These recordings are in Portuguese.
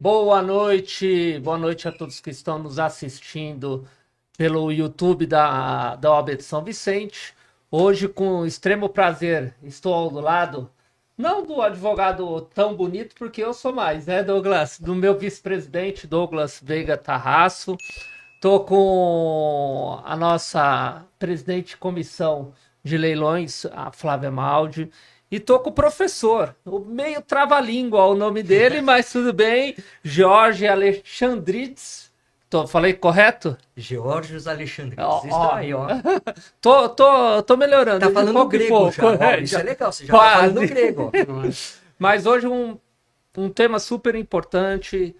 Boa noite a todos que estão nos assistindo pelo YouTube da OAB de São Vicente. Hoje, com extremo prazer, estou ao lado, não do advogado tão bonito, porque eu sou mais, né, Douglas? Do meu vice-presidente, Douglas Veiga Tarraço. Estou com a nossa presidente de comissão de leilões, a Flávia Maldi. E tô com o professor, o meio trava-língua o nome dele, mas tudo bem. Jorge Alexandrides. Falei correto? Geórgios Alexandrides. Ó, Isso ó. aí, ó. Tô melhorando. Tá falando pouco em grego pouco. já. Ó, isso é legal, você já Quase. tá falando grego. Ó. Mas hoje um tema super importante,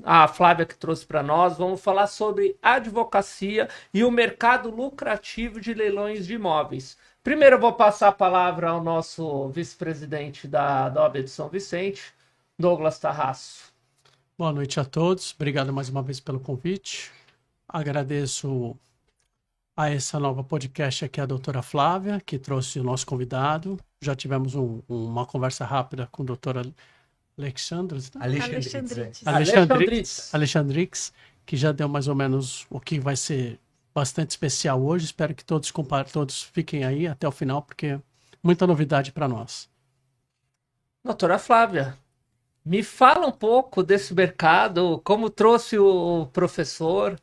a Flávia que trouxe para nós. Vamos falar sobre advocacia e o mercado lucrativo de leilões de imóveis. Primeiro eu vou passar a palavra ao nosso vice-presidente da OAB de São Vicente, Douglas Tarraço. Boa noite a todos. Obrigado mais uma vez pelo convite. Agradeço a essa nova podcast aqui a doutora Flávia, que trouxe o nosso convidado. Já tivemos uma conversa rápida com o doutor Alexandrides, que já deu mais ou menos o que vai ser bastante especial hoje. Espero que todos fiquem aí até o final, porque muita novidade para nós. Doutora Flávia, me fala um pouco desse mercado, como trouxe o professor.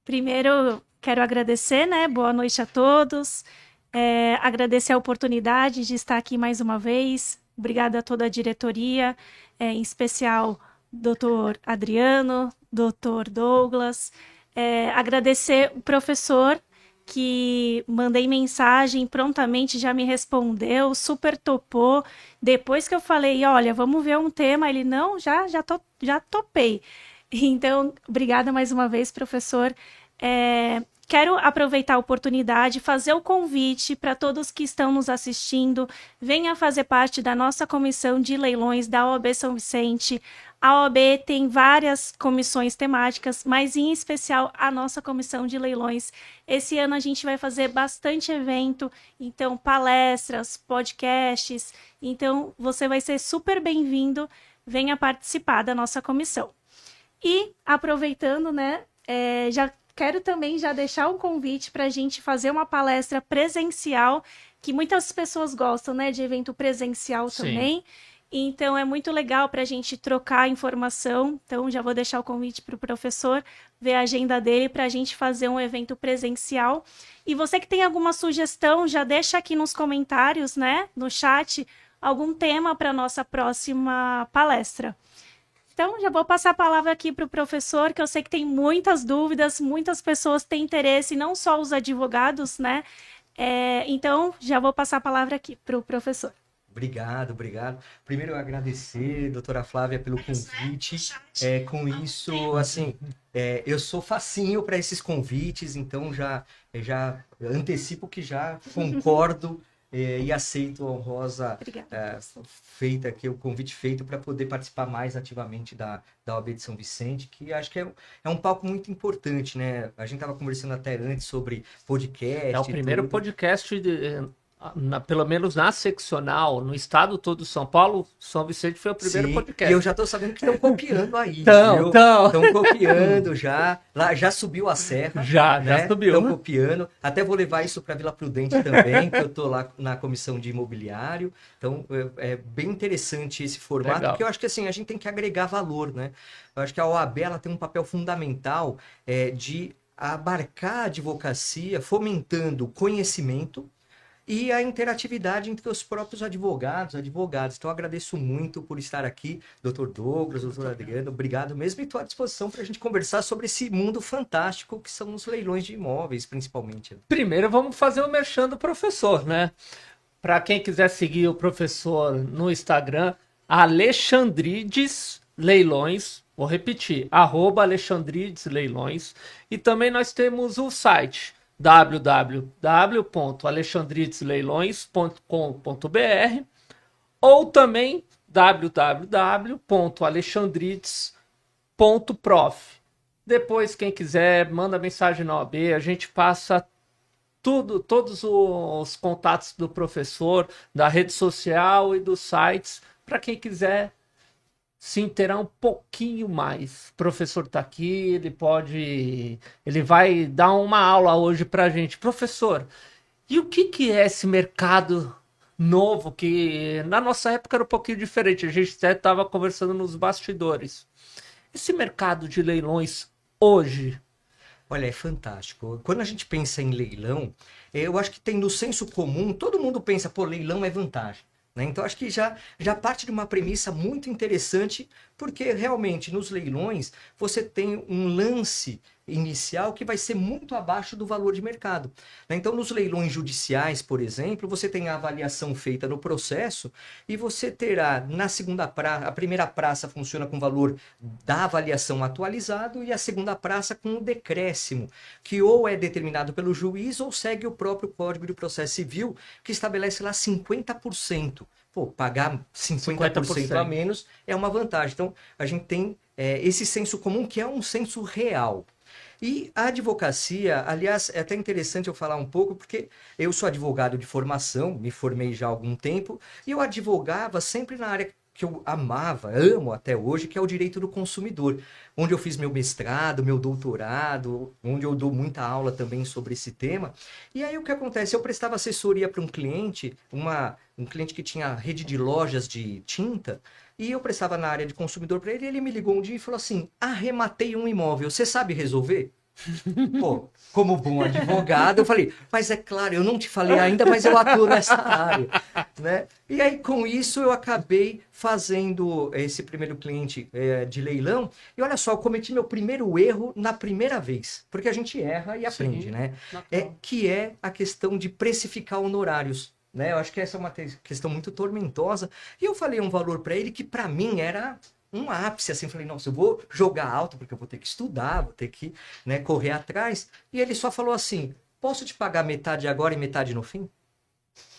Primeiro, quero agradecer, né? Boa noite a todos. Agradecer a oportunidade de estar aqui mais uma vez. Obrigada a toda a diretoria, em especial doutor Adriano, doutor Douglas. Agradecer o professor que mandei mensagem, prontamente já me respondeu, super topou. Depois que eu falei, olha, vamos ver um tema, ele, não, já topei. Então, obrigada mais uma vez, professor. Quero aproveitar a oportunidade, fazer o convite para todos que estão nos assistindo, venha fazer parte da nossa comissão de leilões da OAB São Vicente. A OAB tem várias comissões temáticas, mas em especial a nossa comissão de leilões. Esse ano a gente vai fazer bastante evento, então palestras, podcasts, então você vai ser super bem-vindo, venha participar da nossa comissão. E aproveitando, né, já quero também já deixar um convite para a gente fazer uma palestra presencial, que muitas pessoas gostam, né, de evento presencial. Sim. Também. Então, é muito legal para a gente trocar informação. Então, já vou deixar o convite para o professor ver a agenda dele para a gente fazer um evento presencial. E você que tem alguma sugestão, já deixa aqui nos comentários, né, no chat, algum tema para a nossa próxima palestra. Então, já vou passar a palavra aqui para o professor, que eu sei que tem muitas dúvidas, muitas pessoas têm interesse, não só os advogados, né? Então, já vou passar a palavra aqui para o professor. Obrigado. Primeiro, eu agradecer, doutora Flávia, pelo convite. Com isso, assim, eu sou facinho para esses convites, então já antecipo que já concordo e aceito a honrosa feita aqui, o convite feito para poder participar mais ativamente da OAB de São Vicente, que acho que é um palco muito importante, né? A gente estava conversando até antes sobre podcast. É o primeiro podcast pelo menos na seccional, no estado todo de São Paulo, São Vicente foi o primeiro podcast. E eu já estou sabendo que estão copiando aí. Estão copiando já. Lá já subiu a serra. Já subiu. Estão copiando. Até vou levar isso para Vila Prudente também, que eu estou lá na comissão de imobiliário. Então, é bem interessante esse formato, Legal. Porque eu acho que assim, a gente tem que agregar valor, né? Eu acho que a OAB ela tem um papel fundamental de abarcar a advocacia, fomentando o conhecimento e a interatividade entre os próprios advogados. Então, eu agradeço muito por estar aqui, doutor Douglas, doutor Adriano, obrigado mesmo, e estou à disposição para a gente conversar sobre esse mundo fantástico que são os leilões de imóveis, principalmente. Primeiro, vamos fazer o merchan do professor, né? Para quem quiser seguir o professor no Instagram, Alexandrides Leilões, vou repetir, @AlexandridesLeilões, e também nós temos o site www.alexandridesleilões.com.br ou também www.alexandrides.prof. Depois, quem quiser, manda mensagem na OAB, a gente passa todos os contatos do professor, da rede social e dos sites, para quem quiser se inteirar um pouquinho mais. O professor está aqui, ele vai dar uma aula hoje para a gente. Professor, e o que é esse mercado novo que na nossa época era um pouquinho diferente? A gente até estava conversando nos bastidores. Esse mercado de leilões hoje... Olha, é fantástico. Quando a gente pensa em leilão, eu acho que tem no senso comum, todo mundo pensa, pô, leilão é vantagem. Né? Então, acho que já parte de uma premissa muito interessante, porque realmente nos leilões você tem um lance inicial que vai ser muito abaixo do valor de mercado. Né? Então, nos leilões judiciais, por exemplo, você tem a avaliação feita no processo e você terá na segunda praça, a primeira praça funciona com o valor da avaliação atualizado e a segunda praça com o decréscimo, que ou é determinado pelo juiz ou segue o próprio Código de Processo Civil, que estabelece lá 50%. Pô, pagar 50% a menos é uma vantagem. Então, a gente tem esse senso comum que é um senso real. E a advocacia, aliás, é até interessante eu falar um pouco, porque eu sou advogado de formação, me formei já há algum tempo, e eu advogava sempre na área que eu amava, amo até hoje, que é o direito do consumidor, onde eu fiz meu mestrado, meu doutorado, onde eu dou muita aula também sobre esse tema. E aí o que acontece? Eu prestava assessoria para um cliente, um cliente que tinha rede de lojas de tinta, e eu prestava na área de consumidor para ele, e ele me ligou um dia e falou assim, arrematei um imóvel, você sabe resolver? Pô, como bom advogado, eu falei, mas é claro, eu não te falei ainda, mas eu atuo nessa área, né? E aí, com isso, eu acabei fazendo esse primeiro cliente de leilão, e olha só, eu cometi meu primeiro erro na primeira vez, porque a gente erra e aprende, Sim, né? natural. Que é a questão de precificar honorários. Né? Eu acho que essa é uma questão muito tormentosa. E eu falei um valor para ele que para mim era um ápice, assim, falei, nossa, eu vou jogar alto porque eu vou ter que estudar, vou ter que, né, correr atrás. E ele só falou assim, posso te pagar metade agora e metade no fim?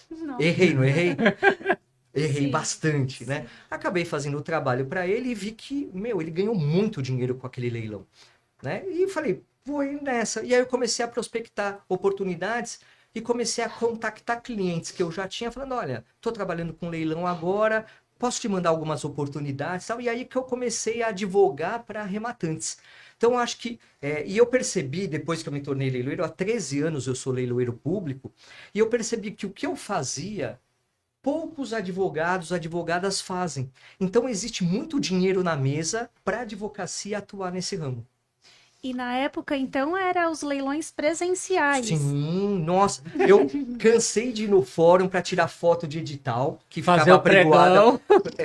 Não. Errei, não errei? Errei Sim, bastante, né? Acabei fazendo o trabalho para ele e vi que, ele ganhou muito dinheiro com aquele leilão, né? E falei, vou ir nessa. E aí eu comecei a prospectar oportunidades e comecei a contactar clientes que eu já tinha, falando, olha, estou trabalhando com leilão agora, posso te mandar algumas oportunidades, tal? E aí que eu comecei a advogar para arrematantes. Então, acho que... e eu percebi, depois que eu me tornei leiloeiro, há 13 anos eu sou leiloeiro público, e eu percebi que o que eu fazia, poucos advogados, advogadas fazem. Então, existe muito dinheiro na mesa para a advocacia atuar nesse ramo. E na época, então, eram os leilões presenciais. Sim, nossa, eu cansei de ir no fórum para tirar foto de edital, que Fazer ficava o pregão.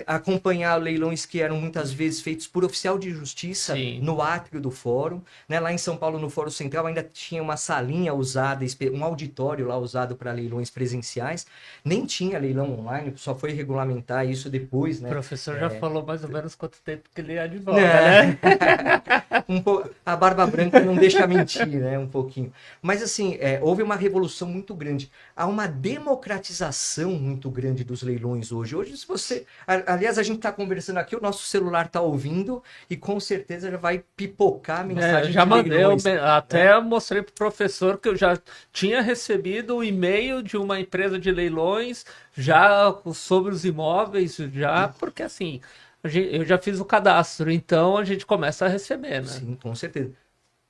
acompanhar leilões que eram muitas vezes feitos por oficial de justiça Sim. no átrio do fórum. Né? Lá em São Paulo, no Fórum Central, ainda tinha uma salinha usada, um auditório lá usado para leilões presenciais. Nem tinha leilão online, só foi regulamentar isso depois, O né? professor já falou mais ou menos quanto tempo que ele advoga, É. né? A barba branca não deixa mentir, né? Um pouquinho. Mas assim, houve uma revolução muito grande. Há uma democratização muito grande dos leilões hoje. Hoje, se você... Aliás, a gente está conversando aqui, o nosso celular está ouvindo e com certeza já vai pipocar a mensagem Já de mandei, leilões. até mostrei pro professor que eu já tinha recebido o e-mail de uma empresa de leilões já sobre os imóveis, já, porque assim, eu já fiz o cadastro, então a gente começa a receber, né? Sim, com certeza.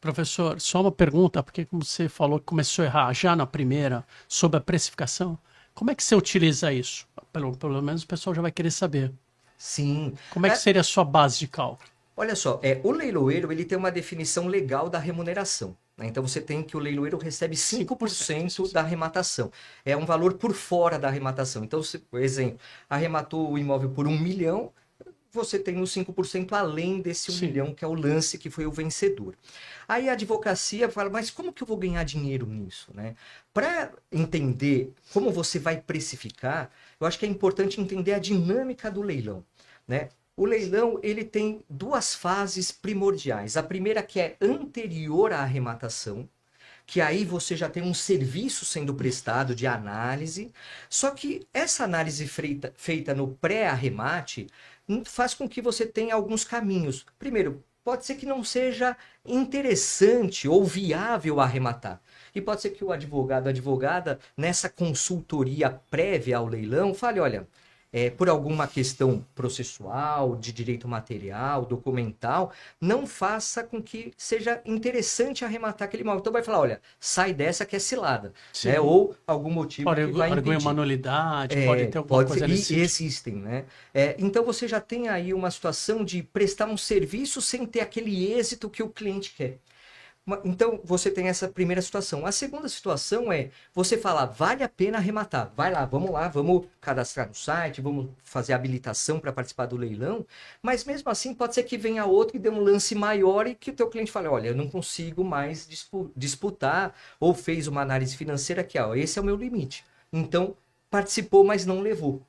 Professor, só uma pergunta, porque como você falou que começou a errar já na primeira sobre a precificação, como é que você utiliza isso? Pelo menos o pessoal já vai querer saber. Sim. Como é que seria a sua base de cálculo? Olha só, o leiloeiro ele tem uma definição legal da remuneração. Né? Então você tem que o leiloeiro recebe 5% da arrematação. É um valor por fora da arrematação. Então, por exemplo, arrematou o imóvel por 1 milhão, você tem os 5% além desse 1 milhão, que é o lance que foi o vencedor. Aí a advocacia fala, mas como que eu vou ganhar dinheiro nisso? Né? Para entender como você vai precificar, eu acho que é importante entender a dinâmica do leilão. Né? O leilão ele tem duas fases primordiais. A primeira que é anterior à arrematação, que aí você já tem um serviço sendo prestado de análise, só que essa análise feita no pré-arremate faz com que você tenha alguns caminhos. Primeiro, pode ser que não seja interessante ou viável arrematar. E pode ser que o advogado, a advogada, nessa consultoria prévia ao leilão, fale, olha, por alguma questão processual, de direito material, documental, não faça com que seja interessante arrematar aquele imóvel. Então vai falar, olha, sai dessa que é cilada, Sim. né? Ou algum motivo Pode que vai arguir impedir. uma nulidade, pode ter alguma coisa e nesse sentido. existem, né? Então você já tem aí uma situação de prestar um serviço sem ter aquele êxito que o cliente quer. Então, você tem essa primeira situação. A segunda situação é você falar, vale a pena arrematar. Vai lá, vamos cadastrar no site, vamos fazer a habilitação para participar do leilão. Mas mesmo assim, pode ser que venha outro e dê um lance maior e que o teu cliente fale, olha, eu não consigo mais disputar, ou fez uma análise financeira que, esse é o meu limite. Então, participou, mas não levou.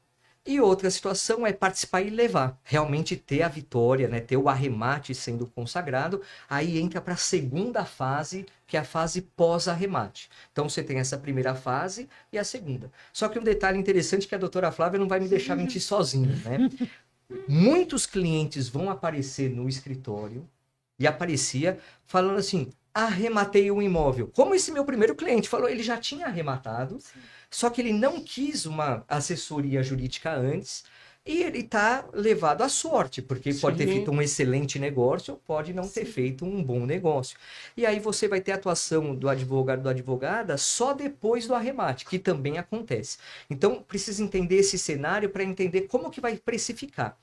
E outra situação é participar e levar, realmente ter a vitória, né? Ter o arremate sendo consagrado, aí entra para a segunda fase, que é a fase pós-arremate. Então você tem essa primeira fase e a segunda. Só que um detalhe interessante que a doutora Flávia não vai me deixar mentir sozinha, né? Muitos clientes vão aparecer no escritório, e aparecia falando assim, arrematei um imóvel. Como esse meu primeiro cliente falou, ele já tinha arrematado, só que ele não quis uma assessoria jurídica antes, e ele está levado à sorte, porque pode ter feito um excelente negócio ou pode não ter feito um bom negócio. E aí você vai ter a atuação do advogado ou da advogada só depois do arremate, que também acontece. Então, precisa entender esse cenário para entender como que vai precificar.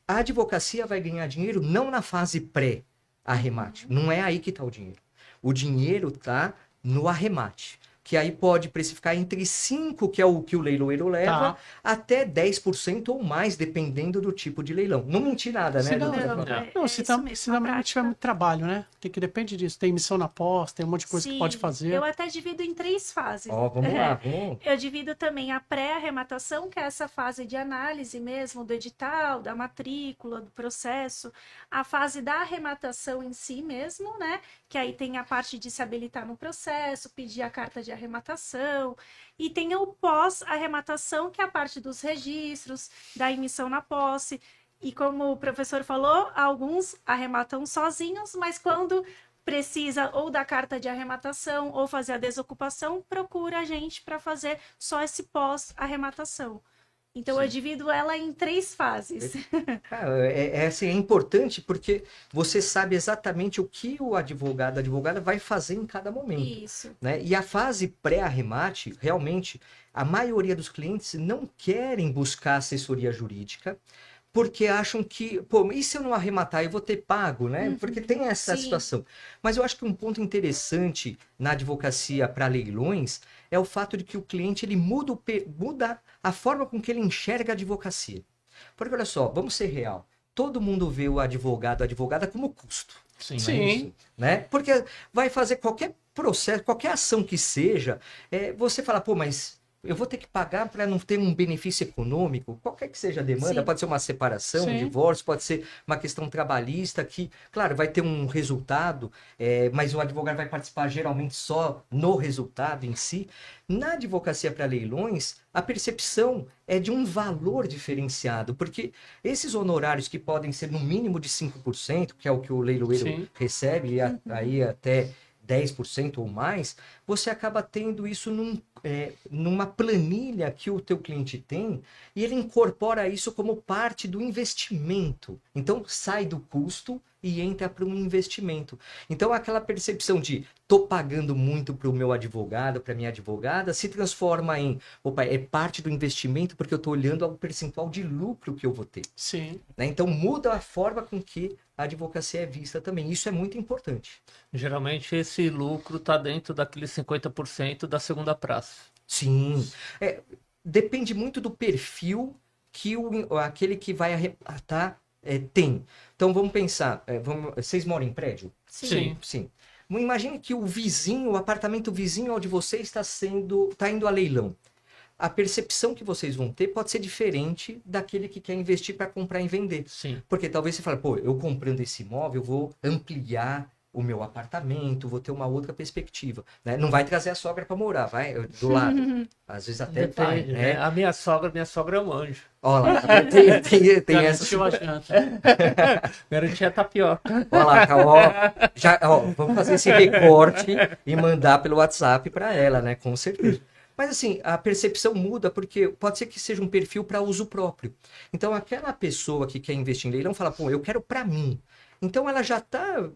A advocacia vai ganhar dinheiro não na fase pré-arremate, não é aí que está o dinheiro. O dinheiro está no arremate, que aí pode precificar entre 5%, que é o que o leiloeiro leva, até 10% ou mais, dependendo do tipo de leilão. Não menti nada, né? Se também não tiver muito trabalho, né? Porque depende disso. Tem emissão na pós, tem um monte de coisa que pode fazer. Eu até divido em 3 fases. Vamos lá, vamos. Eu divido também a pré-arrematação, que é essa fase de análise mesmo, do edital, da matrícula, do processo. A fase da arrematação em si mesmo, né? Que aí tem a parte de se habilitar no processo, pedir a carta de arrematação, e tem o pós-arrematação, que é a parte dos registros, da emissão na posse, e como o professor falou, alguns arrematam sozinhos, mas quando precisa ou da carta de arrematação ou fazer a desocupação, procura a gente para fazer só esse pós-arrematação. Então, eu divido ela em 3 fases. É importante porque você sabe exatamente o que o advogado, a advogada vai fazer em cada momento. Isso. Né? E a fase pré-arremate, realmente, a maioria dos clientes não querem buscar assessoria jurídica, porque acham que, e se eu não arrematar, eu vou ter pago, né? Porque tem essa situação. Mas eu acho que um ponto interessante na advocacia para leilões é o fato de que o cliente ele muda a forma com que ele enxerga a advocacia. Porque olha só, vamos ser real. Todo mundo vê o advogado, a advogada como custo. Sim. Né? Porque vai fazer qualquer processo, qualquer ação que seja, você fala, mas eu vou ter que pagar para não ter um benefício econômico, qualquer que seja a demanda, pode ser uma separação, um divórcio, pode ser uma questão trabalhista que, claro, vai ter um resultado, mas o advogado vai participar geralmente só no resultado em si. Na advocacia para leilões, a percepção é de um valor diferenciado, porque esses honorários que podem ser no mínimo de 5%, que é o que o leiloeiro recebe, aí até 10% ou mais, você acaba tendo isso numa planilha que o teu cliente tem e ele incorpora isso como parte do investimento. Então, sai do custo e entra para um investimento. Então, aquela percepção de estou pagando muito para o meu advogado, para a minha advogada, se transforma em, é parte do investimento porque eu estou olhando ao percentual de lucro que eu vou ter. Sim. Né? Então, muda a forma com que a advocacia é vista também. Isso é muito importante. Geralmente esse lucro está dentro daqueles 50% da segunda praça. Sim. Depende muito do perfil que aquele que vai arrematar tem. Então vamos pensar, vocês moram em prédio? Sim. Imagine que o apartamento vizinho ao de vocês está indo a leilão. A percepção que vocês vão ter pode ser diferente daquele que quer investir para comprar e vender. Sim. Porque talvez você fale, eu comprando esse imóvel, eu vou ampliar o meu apartamento, vou ter uma outra perspectiva. Né? Não vai trazer a sogra para morar, vai do lado. Às vezes até vai, né? A minha sogra é um anjo. Olha lá, tem essa. Garantia tapioca. Olha lá, vamos fazer esse recorte e mandar pelo WhatsApp para ela, né? Com certeza. Mas assim, a percepção muda porque pode ser que seja um perfil para uso próprio. Então, aquela pessoa que quer investir em leilão fala, pô, eu quero para mim. Então, ela já está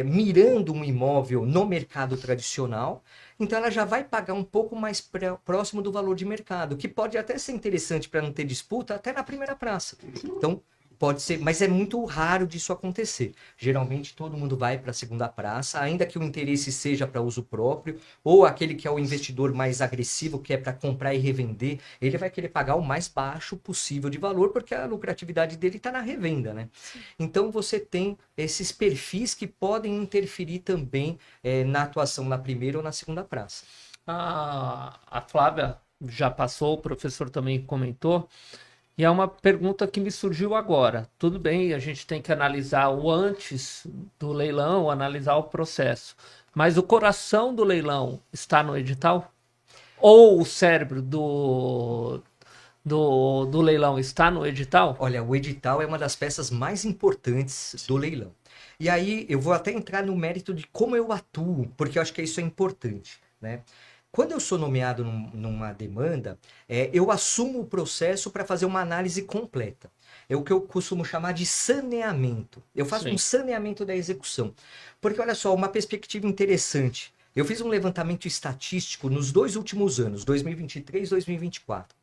mirando um imóvel no mercado tradicional, então ela já vai pagar um pouco mais próximo do valor de mercado, que pode até ser interessante para não ter disputa até na primeira praça. Então, pode ser, mas é muito raro disso acontecer. Geralmente todo mundo vai para a segunda praça, ainda que o interesse seja para uso próprio, ou aquele que é o investidor mais agressivo, que é para comprar e revender, ele vai querer pagar o mais baixo possível de valor, porque a lucratividade dele está na revenda, né? Então você tem esses perfis que podem interferir também na atuação na primeira ou na segunda praça. A Flávia já passou, o professor também comentou. E é uma pergunta que me surgiu agora. Tudo bem, a gente tem que analisar o antes do leilão, analisar o processo. Mas o coração do leilão está no edital? Ou o cérebro do leilão está no edital? Olha, o edital é uma das peças mais importantes do leilão. E aí eu vou até entrar no mérito de como eu atuo, porque eu acho que isso é importante, né? Quando eu sou nomeado numa demanda, eu assumo o processo para fazer uma análise completa. É o que eu costumo chamar de saneamento. Eu faço um saneamento da execução. Porque, olha só, uma perspectiva interessante. Eu fiz um levantamento estatístico nos 2 últimos anos, 2023 e 2024.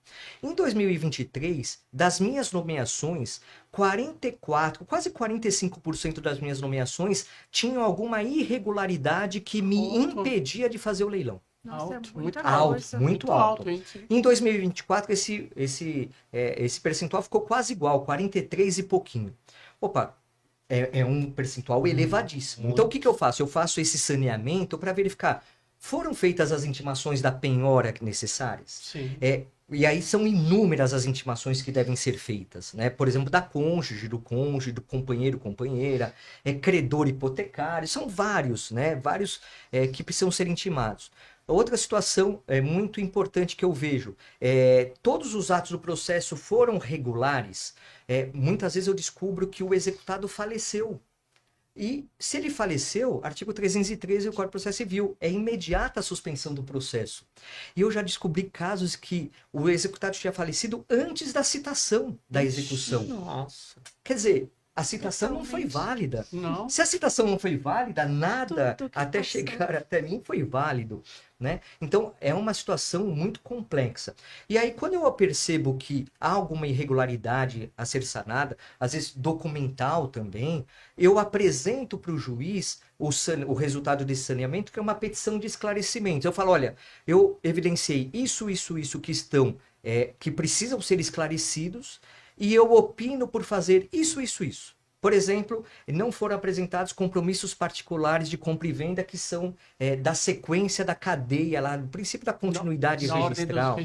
Em 2023, das minhas nomeações, 44, quase 45% das minhas nomeações tinham alguma irregularidade que me impedia de fazer o leilão. Nossa, Alto, é muito Muito alto. hein? Em 2024, esse percentual ficou quase igual, 43 e pouquinho. Opa, é um percentual elevadíssimo. Então, o que eu faço? Eu faço esse saneamento para verificar, foram feitas as intimações da penhora necessárias? Sim. E aí são inúmeras as intimações que devem ser feitas, né? Por exemplo, da cônjuge, do companheiro, companheira, credor hipotecário, são vários, né? Vários que precisam ser intimados. Outra situação muito importante que eu vejo, todos os atos do processo foram regulares. Muitas vezes eu descubro que o executado faleceu. E se ele faleceu, artigo 313 do Código de Processo Civil, é imediata a suspensão do processo. E eu já descobri casos que o executado tinha falecido antes da citação da execução. Nossa. Quer dizer, a citação não foi válida. Não. Se a citação não foi válida, nada Tudo que até passou. chegar até mim foi válido, né? Então, é uma situação muito complexa. E aí, quando eu percebo que há alguma irregularidade a ser sanada, às vezes documental também, eu apresento para o juiz o resultado desse saneamento, que é uma petição de esclarecimento. Eu falo, olha, eu evidenciei isso que estão, que precisam ser esclarecidos, e eu opino por fazer isso. Por exemplo, não foram apresentados compromissos particulares de compra e venda que são da sequência da cadeia, lá, do princípio da continuidade registral.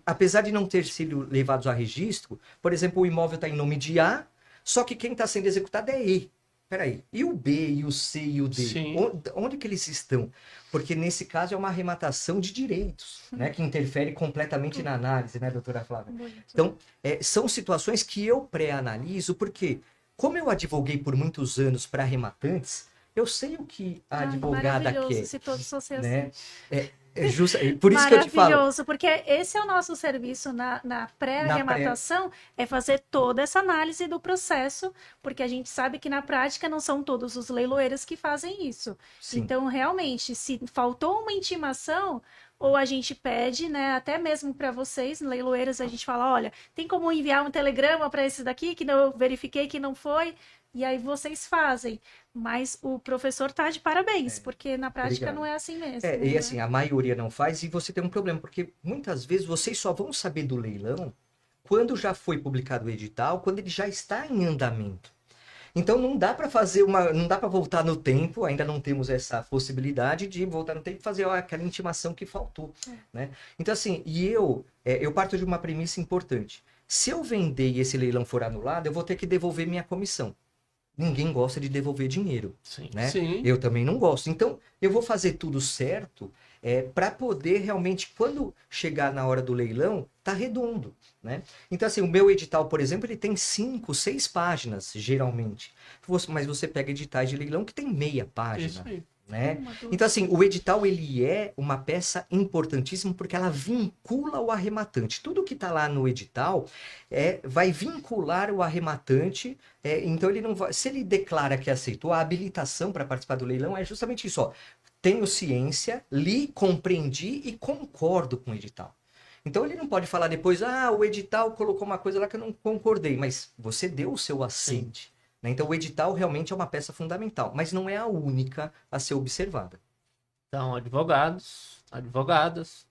Apesar de não ter sido levados a registro, por exemplo, o imóvel está em nome de A, só que quem está sendo executado é E. Peraí, e o B, e o C, e o D? Onde que eles estão? Porque nesse caso é uma arrematação de direitos, né? Que interfere completamente na análise, né, doutora Flávia? Então, são situações que eu pré-analiso, porque como eu advoguei por muitos anos para arrematantes, eu sei o que a advogada quer. Se todos fossem né? assim. Por isso que eu te falo. Maravilhoso, porque esse é o nosso serviço na pré-arrematação, é fazer toda essa análise do processo, porque a gente sabe que na prática não são todos os leiloeiros que fazem isso. Sim. Então, realmente, se faltou uma intimação, ou a gente pede, né, até mesmo para vocês, leiloeiros, a gente fala, olha, tem como enviar um telegrama para esse daqui, que eu verifiquei que não foi, e aí vocês fazem. Mas o professor tá de parabéns, porque na prática Obrigado. não é assim mesmo. E assim, a maioria não faz, e você tem um problema, porque muitas vezes vocês só vão saber do leilão quando já foi publicado o edital, quando ele já está em andamento. Então não dá para fazer não dá para voltar no tempo, ainda não temos essa possibilidade de voltar no tempo e fazer aquela intimação que faltou, né? Então assim, eu parto de uma premissa importante. Se eu vender e esse leilão for anulado, eu vou ter que devolver minha comissão. Ninguém gosta de devolver dinheiro, né? Sim. Eu também não gosto. Então, eu vou fazer tudo certo para poder realmente, quando chegar na hora do leilão, tá redondo, né? Então, assim, o meu edital, por exemplo, ele tem 5, 6 páginas, geralmente. Mas você pega editais de leilão que tem meia página. Isso aí. né? Uma, duas. Então, assim, o edital, ele é uma peça importantíssima porque ela vincula o arrematante. Tudo que está lá no edital vai vincular o arrematante, então ele não vai... Se ele declara que aceitou, a habilitação para participar do leilão é justamente isso, ó. Tenho ciência, li, compreendi e concordo com o edital. Então ele não pode falar depois, o edital colocou uma coisa lá que eu não concordei, mas você deu o seu assente. Né? Então o edital realmente é uma peça fundamental, mas não é a única a ser observada. Então, advogados, advogadas,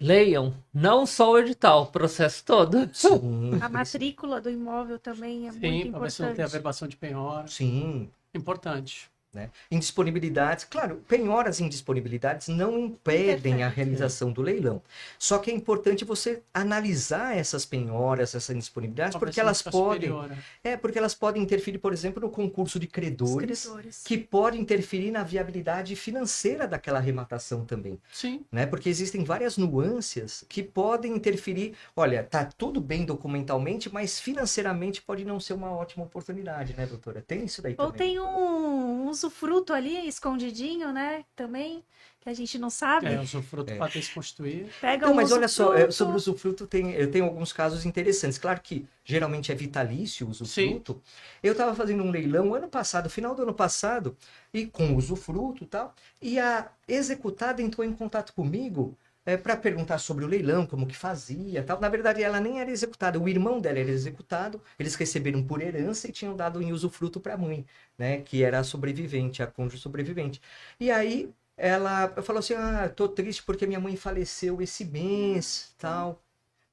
leiam não só o edital, o processo todo. Sim, A matrícula do imóvel também é muito Sim, para ver se não tem importante. averbação de penhora. sim. Importante. Né? Indisponibilidades, claro, penhoras e indisponibilidades não impedem a realização do leilão. Só que é importante você analisar essas penhoras, essas indisponibilidades, Pra ver porque se não elas fica podem, superior, né? porque elas podem interferir, por exemplo, no concurso de Os credores, credores. que pode interferir na viabilidade financeira daquela arrematação também. Sim. Né? Porque existem várias nuances que podem interferir. Olha, tá tudo bem documentalmente, mas financeiramente pode não ser uma ótima oportunidade, né, doutora? Tem isso daí Ou também. tem um usufruto ali, escondidinho, né? Também, que a gente não sabe. O usufruto para ter se constituir. Pega Não, um mas olha só, usufruto. sobre o usufruto eu tenho alguns casos interessantes. Claro que geralmente é vitalício o usufruto. Eu estava fazendo um leilão ano passado, final do ano passado, e com usufruto e tal, e a executada entrou em contato comigo para perguntar sobre o leilão, como que fazia tal. Na verdade, ela nem era executada, o irmão dela era executado, eles receberam por herança e tinham dado em usufruto para a mãe, né, que era a sobrevivente, a cônjuge sobrevivente. E aí ela falou assim, tô triste porque minha mãe faleceu esse mês, tal.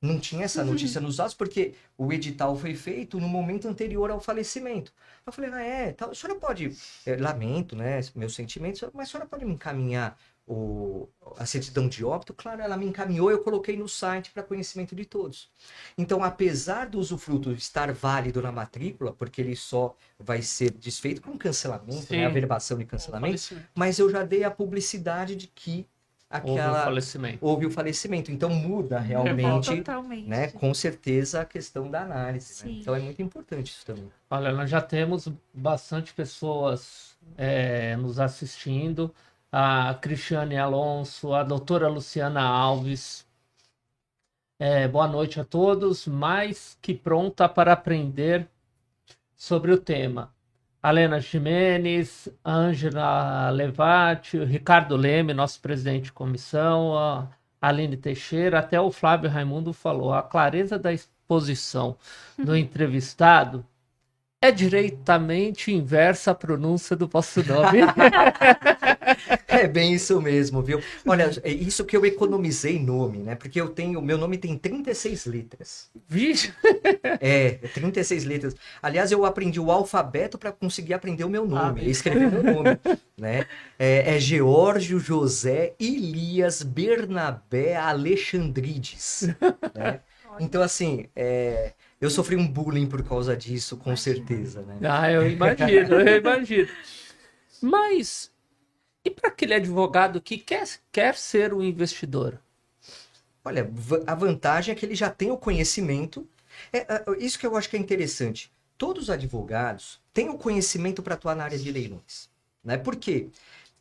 Não tinha essa notícia nos autos porque o edital foi feito no momento anterior ao falecimento. Eu falei, tal, a senhora pode, lamento, né, meus sentimentos, mas a senhora pode me encaminhar a certidão de óbito? Claro, ela me encaminhou, eu coloquei no site para conhecimento de todos. Então, apesar do usufruto estar válido na matrícula, porque ele só vai ser desfeito com cancelamento, né, averbação e cancelamento, mas eu já dei a publicidade de que houve o falecimento. Então muda realmente, Totalmente. né, com certeza a questão da análise. Né? Então é muito importante isso também. Olha, nós já temos bastante pessoas nos assistindo. A Cristiane Alonso, a doutora Luciana Alves. Boa noite a todos, mais que pronta para aprender sobre o tema. Alena Ximenes, Ângela Levati, Ricardo Leme, nosso presidente de comissão, a Aline Teixeira, até o Flávio Raimundo falou, a clareza da exposição do entrevistado é diretamente inversa à pronúncia do vosso nome. É bem isso mesmo, viu? Olha, é isso que eu economizei nome, né? Porque meu nome tem 36 letras. Vixe! 36 letras. Aliás, eu aprendi o alfabeto para conseguir aprender o meu nome, escrever meu nome, né? É Geórgio José Elias Bernabé Alexandrides, né? Então, assim, eu sofri um bullying por causa disso, com certeza, né? Eu imagino. Mas, e para aquele advogado que quer ser um investidor? Olha, a vantagem é que ele já tem o conhecimento. Isso que eu acho que é interessante. Todos os advogados têm o conhecimento para atuar na área de leilões. Né? Por quê?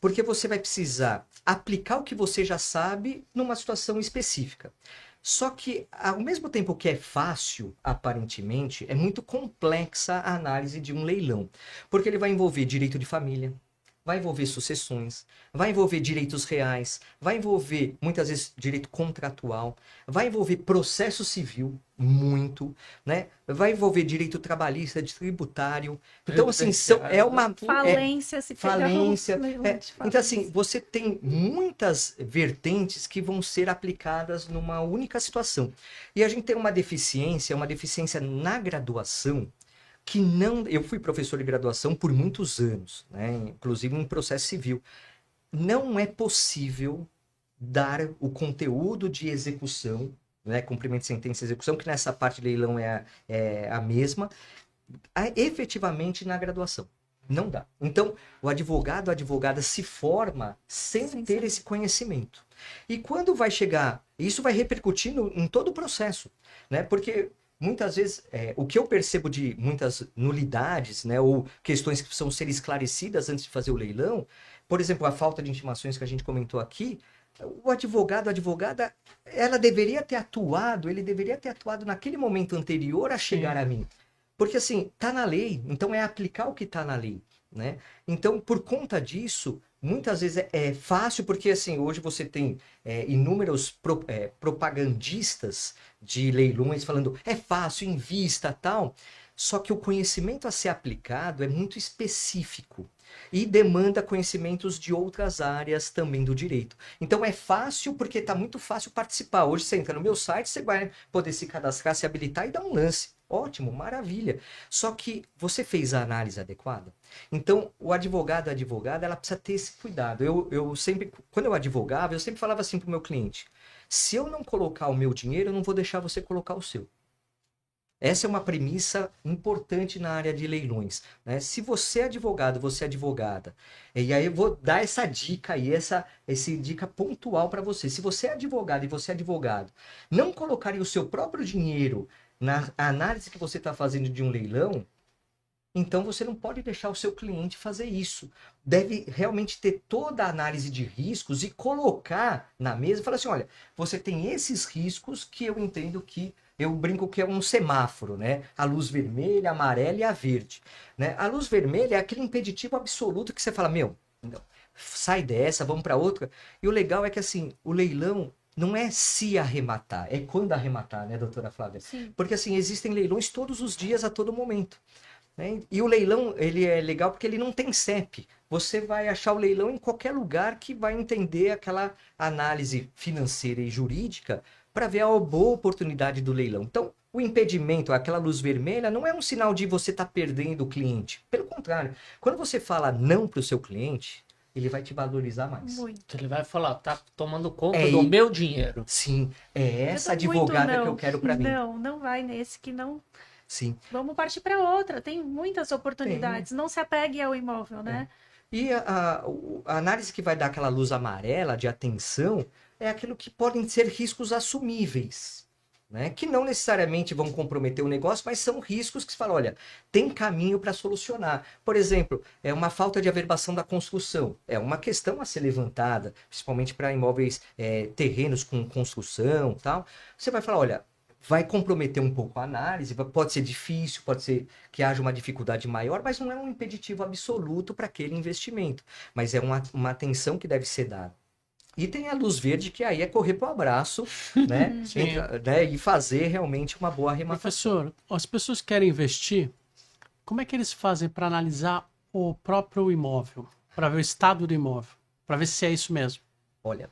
Porque você vai precisar aplicar o que você já sabe numa situação específica. Só que, ao mesmo tempo que é fácil, aparentemente, é muito complexa a análise de um leilão. Porque ele vai envolver direito de família, vai envolver sucessões, vai envolver direitos reais, vai envolver, muitas vezes, direito contratual, vai envolver processo civil, muito, né? Vai envolver direito trabalhista, de tributário. Então, assim, é uma... Falência, se pegar falência. falência. Então, assim, você tem muitas vertentes que vão ser aplicadas numa única situação. E a gente tem uma deficiência na graduação, que não... Eu fui professor de graduação por muitos anos, né? Inclusive em processo civil. Não é possível dar o conteúdo de execução, né? Cumprimento de sentença e execução, que nessa parte de leilão é a mesma, efetivamente na graduação. Não dá. Então, o advogado, a advogada se forma sem ter esse conhecimento. E quando vai chegar... Isso vai repercutir em todo o processo, né? Porque... Muitas vezes, o que eu percebo de muitas nulidades, né, ou questões que precisam ser esclarecidas antes de fazer o leilão, por exemplo, a falta de intimações que a gente comentou aqui, o advogado, a advogada, ela deveria ter atuado, ele deveria ter atuado naquele momento anterior a chegar a mim. Porque assim, tá na lei, então é aplicar o que tá na lei, né? Então, por conta disso, muitas vezes é fácil, porque assim, hoje você tem inúmeros propagandistas de leilões falando, é fácil, invista, tal. Só que o conhecimento a ser aplicado é muito específico e demanda conhecimentos de outras áreas também do direito. Então é fácil porque está muito fácil participar. Hoje você entra no meu site, você vai poder se cadastrar, se habilitar e dar um lance. Ótimo, maravilha. Só que você fez a análise adequada? Então, o advogado, a advogada, ela precisa ter esse cuidado. Eu sempre, quando eu advogava, eu sempre falava assim para o meu cliente, se eu não colocar o meu dinheiro, eu não vou deixar você colocar o seu. Essa é uma premissa importante na área de leilões, né? Se você é advogado, você é advogada, e aí eu vou dar essa dica aí, essa dica pontual para você. Se você é advogado e você é advogado, não colocarem o seu próprio dinheiro na análise que você está fazendo de um leilão, então você não pode deixar o seu cliente fazer isso. Deve realmente ter toda a análise de riscos e colocar na mesa e falar assim, olha, você tem esses riscos que eu entendo que eu brinco que é um semáforo, né? A luz vermelha, a amarela e a verde, né? A luz vermelha é aquele impeditivo absoluto que você fala, meu, não, sai dessa, vamos para outra. E o legal é que assim, o leilão não é se arrematar, é quando arrematar, né, doutora Flávia? Sim. Porque assim, existem leilões todos os dias, a todo momento, né? E o leilão, ele é legal porque ele não tem CEP. Você vai achar o leilão em qualquer lugar que vai entender aquela análise financeira e jurídica para ver a boa oportunidade do leilão. Então, o impedimento, aquela luz vermelha, não é um sinal de você estar perdendo o cliente. Pelo contrário, quando você fala não para o seu cliente, ele vai te valorizar mais. Muito. Ele vai falar, tá tomando conta É, do e- meu dinheiro. Sim, é essa Eu dou muito advogada não. que eu quero para mim. Não, não vai nesse que não. Sim. Vamos partir para outra. Tem muitas oportunidades. Não se apegue ao imóvel, né? E a análise que vai dar aquela luz amarela de atenção é aquilo que podem ser riscos assumíveis, né? Que não necessariamente vão comprometer o negócio, mas são riscos que se fala, olha, tem caminho para solucionar. Por exemplo, é uma falta de averbação da construção. É uma questão a ser levantada, principalmente para imóveis, terrenos com construção e tal. Você vai falar, olha, vai comprometer um pouco a análise, pode ser difícil, pode ser que haja uma dificuldade maior, mas não é um impeditivo absoluto para aquele investimento. Mas é uma atenção que deve ser dada. E tem a luz verde, que aí é correr para o abraço, né? Né? E fazer realmente uma boa arrematação. Professor, as pessoas que querem investir, como é que eles fazem para analisar o próprio imóvel? Para ver o estado do imóvel? Para ver se é isso mesmo? Olha,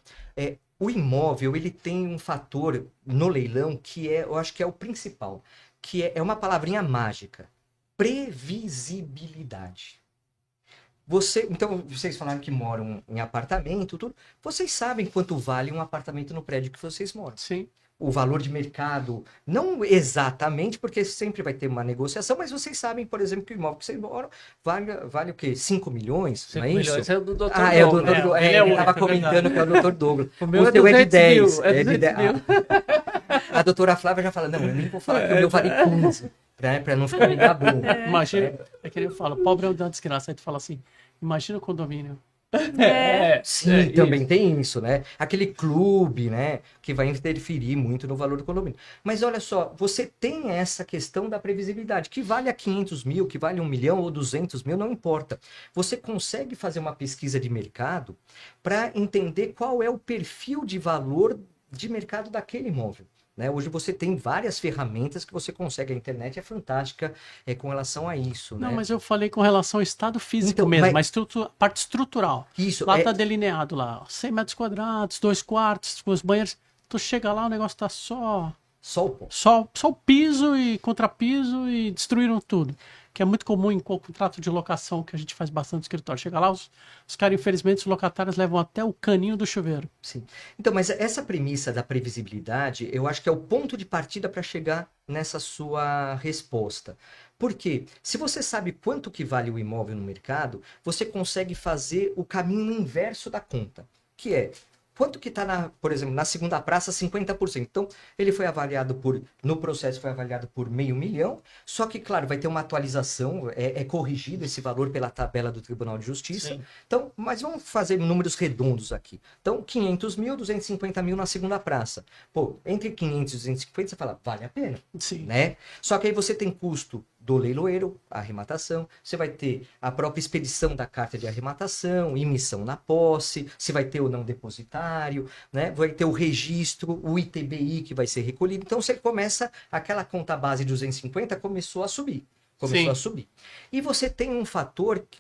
o imóvel, ele tem um fator no leilão que eu acho que é o principal, que é uma palavrinha mágica, previsibilidade. Então, vocês falaram que moram em apartamento, tudo. Vocês sabem quanto vale um apartamento no prédio que vocês moram. Sim. O valor de mercado, não exatamente, porque sempre vai ter uma negociação, mas vocês sabem, por exemplo, que o imóvel que vocês moram vale o quê? 5 milhões? 5 não é milhões isso? é o do Dr. É o Douglas. doutor. ele é Ele o estava único, é comentando que é o Dr. Douglas. O meu é seu é de 200 10. mil. É 200 mil. A doutora Flávia já fala, não, eu nem vou falar que o meu vale 15, para não ficar mega bom. Imagina, é que eu falo, pobre é uma desgraça. Aí tu fala assim, imagina o condomínio. Sim, também tem isso, né? Aquele clube, né? Que vai interferir muito no valor do condomínio. Mas olha só, você tem essa questão da previsibilidade, que vale a 500 mil, que vale 1 milhão ou 200 mil, não importa. Você consegue fazer uma pesquisa de mercado para entender qual é o perfil de valor de mercado daquele imóvel. Né? Hoje você tem várias ferramentas que você consegue, a internet é fantástica com relação a isso. Não, né? mas eu falei com relação ao estado físico Então, mesmo, mas- a parte estrutural. Isso, Lá tá delineado lá, 100 metros quadrados, 2 quartos, 2 banheiros. Tu chega lá, o negócio tá só só o pó. Só o piso e contrapiso e destruíram tudo. Que é muito comum em contrato de locação, que a gente faz bastante no escritório. Chega lá, os caras, infelizmente, os locatários levam até o caninho do chuveiro. Sim. Então, mas essa premissa da previsibilidade, eu acho que é o ponto de partida para chegar nessa sua resposta. Por quê? Se você sabe quanto que vale o imóvel no mercado, você consegue fazer o caminho inverso da conta, que é quanto que está, por exemplo, na segunda praça, 50%. Então, ele foi avaliado no processo foi avaliado por R$500.000, só que, claro, vai ter uma atualização, é corrigido esse valor pela tabela do Tribunal de Justiça. Sim. Então, mas vamos fazer números redondos aqui. Então, 500.000, 250.000 na segunda praça. Pô, entre 500 e 250, você fala, vale a pena, Sim. né? Só que aí você tem custo do leiloeiro, a arrematação, você vai ter a própria expedição da carta de arrematação, emissão na posse, se vai ter ou não depositário, né? Vai ter o registro, o ITBI que vai ser recolhido. Então você começa, aquela conta base de 250 começou a subir. Começou a subir. E você tem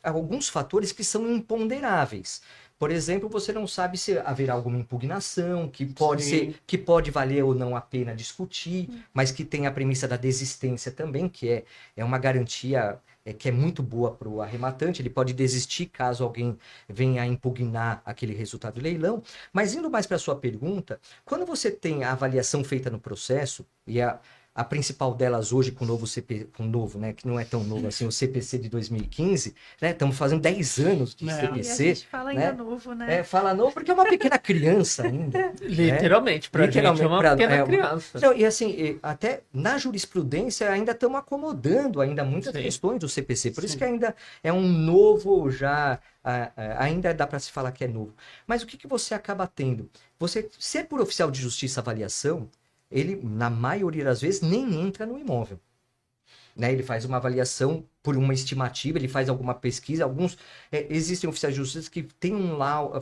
alguns fatores que são imponderáveis. Por exemplo, você não sabe se haverá alguma impugnação, que pode valer ou não a pena discutir, mas que tem a premissa da desistência também, que é uma garantia que é muito boa para o arrematante. Ele pode desistir caso alguém venha a impugnar aquele resultado do leilão. Mas indo mais para a sua pergunta, quando você tem a avaliação feita no processo, e a principal delas hoje com o novo, né, que não é tão novo assim, o CPC de 2015, né, estamos fazendo 10 anos de CPC. E a gente fala ainda né? novo, né? Fala novo porque é uma pequena criança ainda. Literalmente, pra gente é uma pequena criança. Não, e assim, até na jurisprudência ainda estamos acomodando ainda muitas questões do CPC, por isso que ainda é um novo ainda dá para se falar que é novo. Mas o que você acaba tendo? Você, se é por oficial de justiça avaliação, ele, na maioria das vezes, nem entra no imóvel. Né? Ele faz uma avaliação por uma estimativa, ele faz alguma pesquisa. Existem oficiais de justiça que têm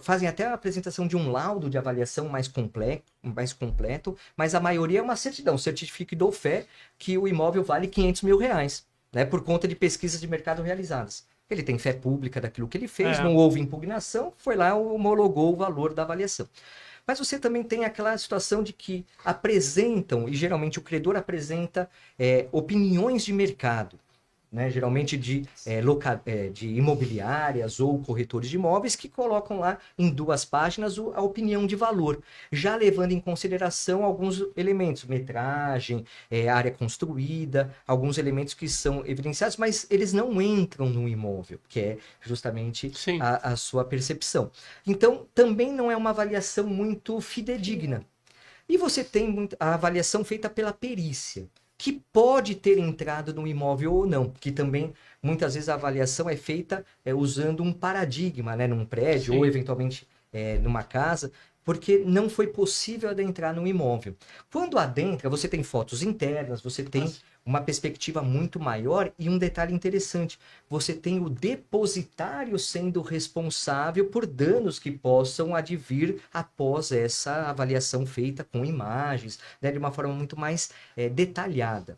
fazem até a apresentação de um laudo de avaliação mais completo, mas a maioria é uma certidão, certifica e dou fé que o imóvel vale R$500.000, né? Por conta de pesquisas de mercado realizadas. Ele tem fé pública daquilo que ele fez, não houve impugnação, foi lá, homologou o valor da avaliação. Mas você também tem aquela situação de que apresentam, e geralmente o credor apresenta opiniões de mercado, né? Geralmente de imobiliárias ou corretores de imóveis que colocam lá em 2 páginas a opinião de valor, já levando em consideração alguns elementos, metragem, área construída, alguns elementos que são evidenciados, mas eles não entram no imóvel, que é justamente a sua percepção. Então, também não é uma avaliação muito fidedigna. E você tem a avaliação feita pela perícia, que pode ter entrado no imóvel ou não, que também, muitas vezes, a avaliação é feita usando um paradigma, né, num prédio ou, eventualmente, numa casa, porque não foi possível adentrar no imóvel. Quando adentra, você tem fotos internas, você tem uma perspectiva muito maior e um detalhe interessante, você tem o depositário sendo responsável por danos que possam advir após essa avaliação feita com imagens, né, de uma forma muito mais detalhada.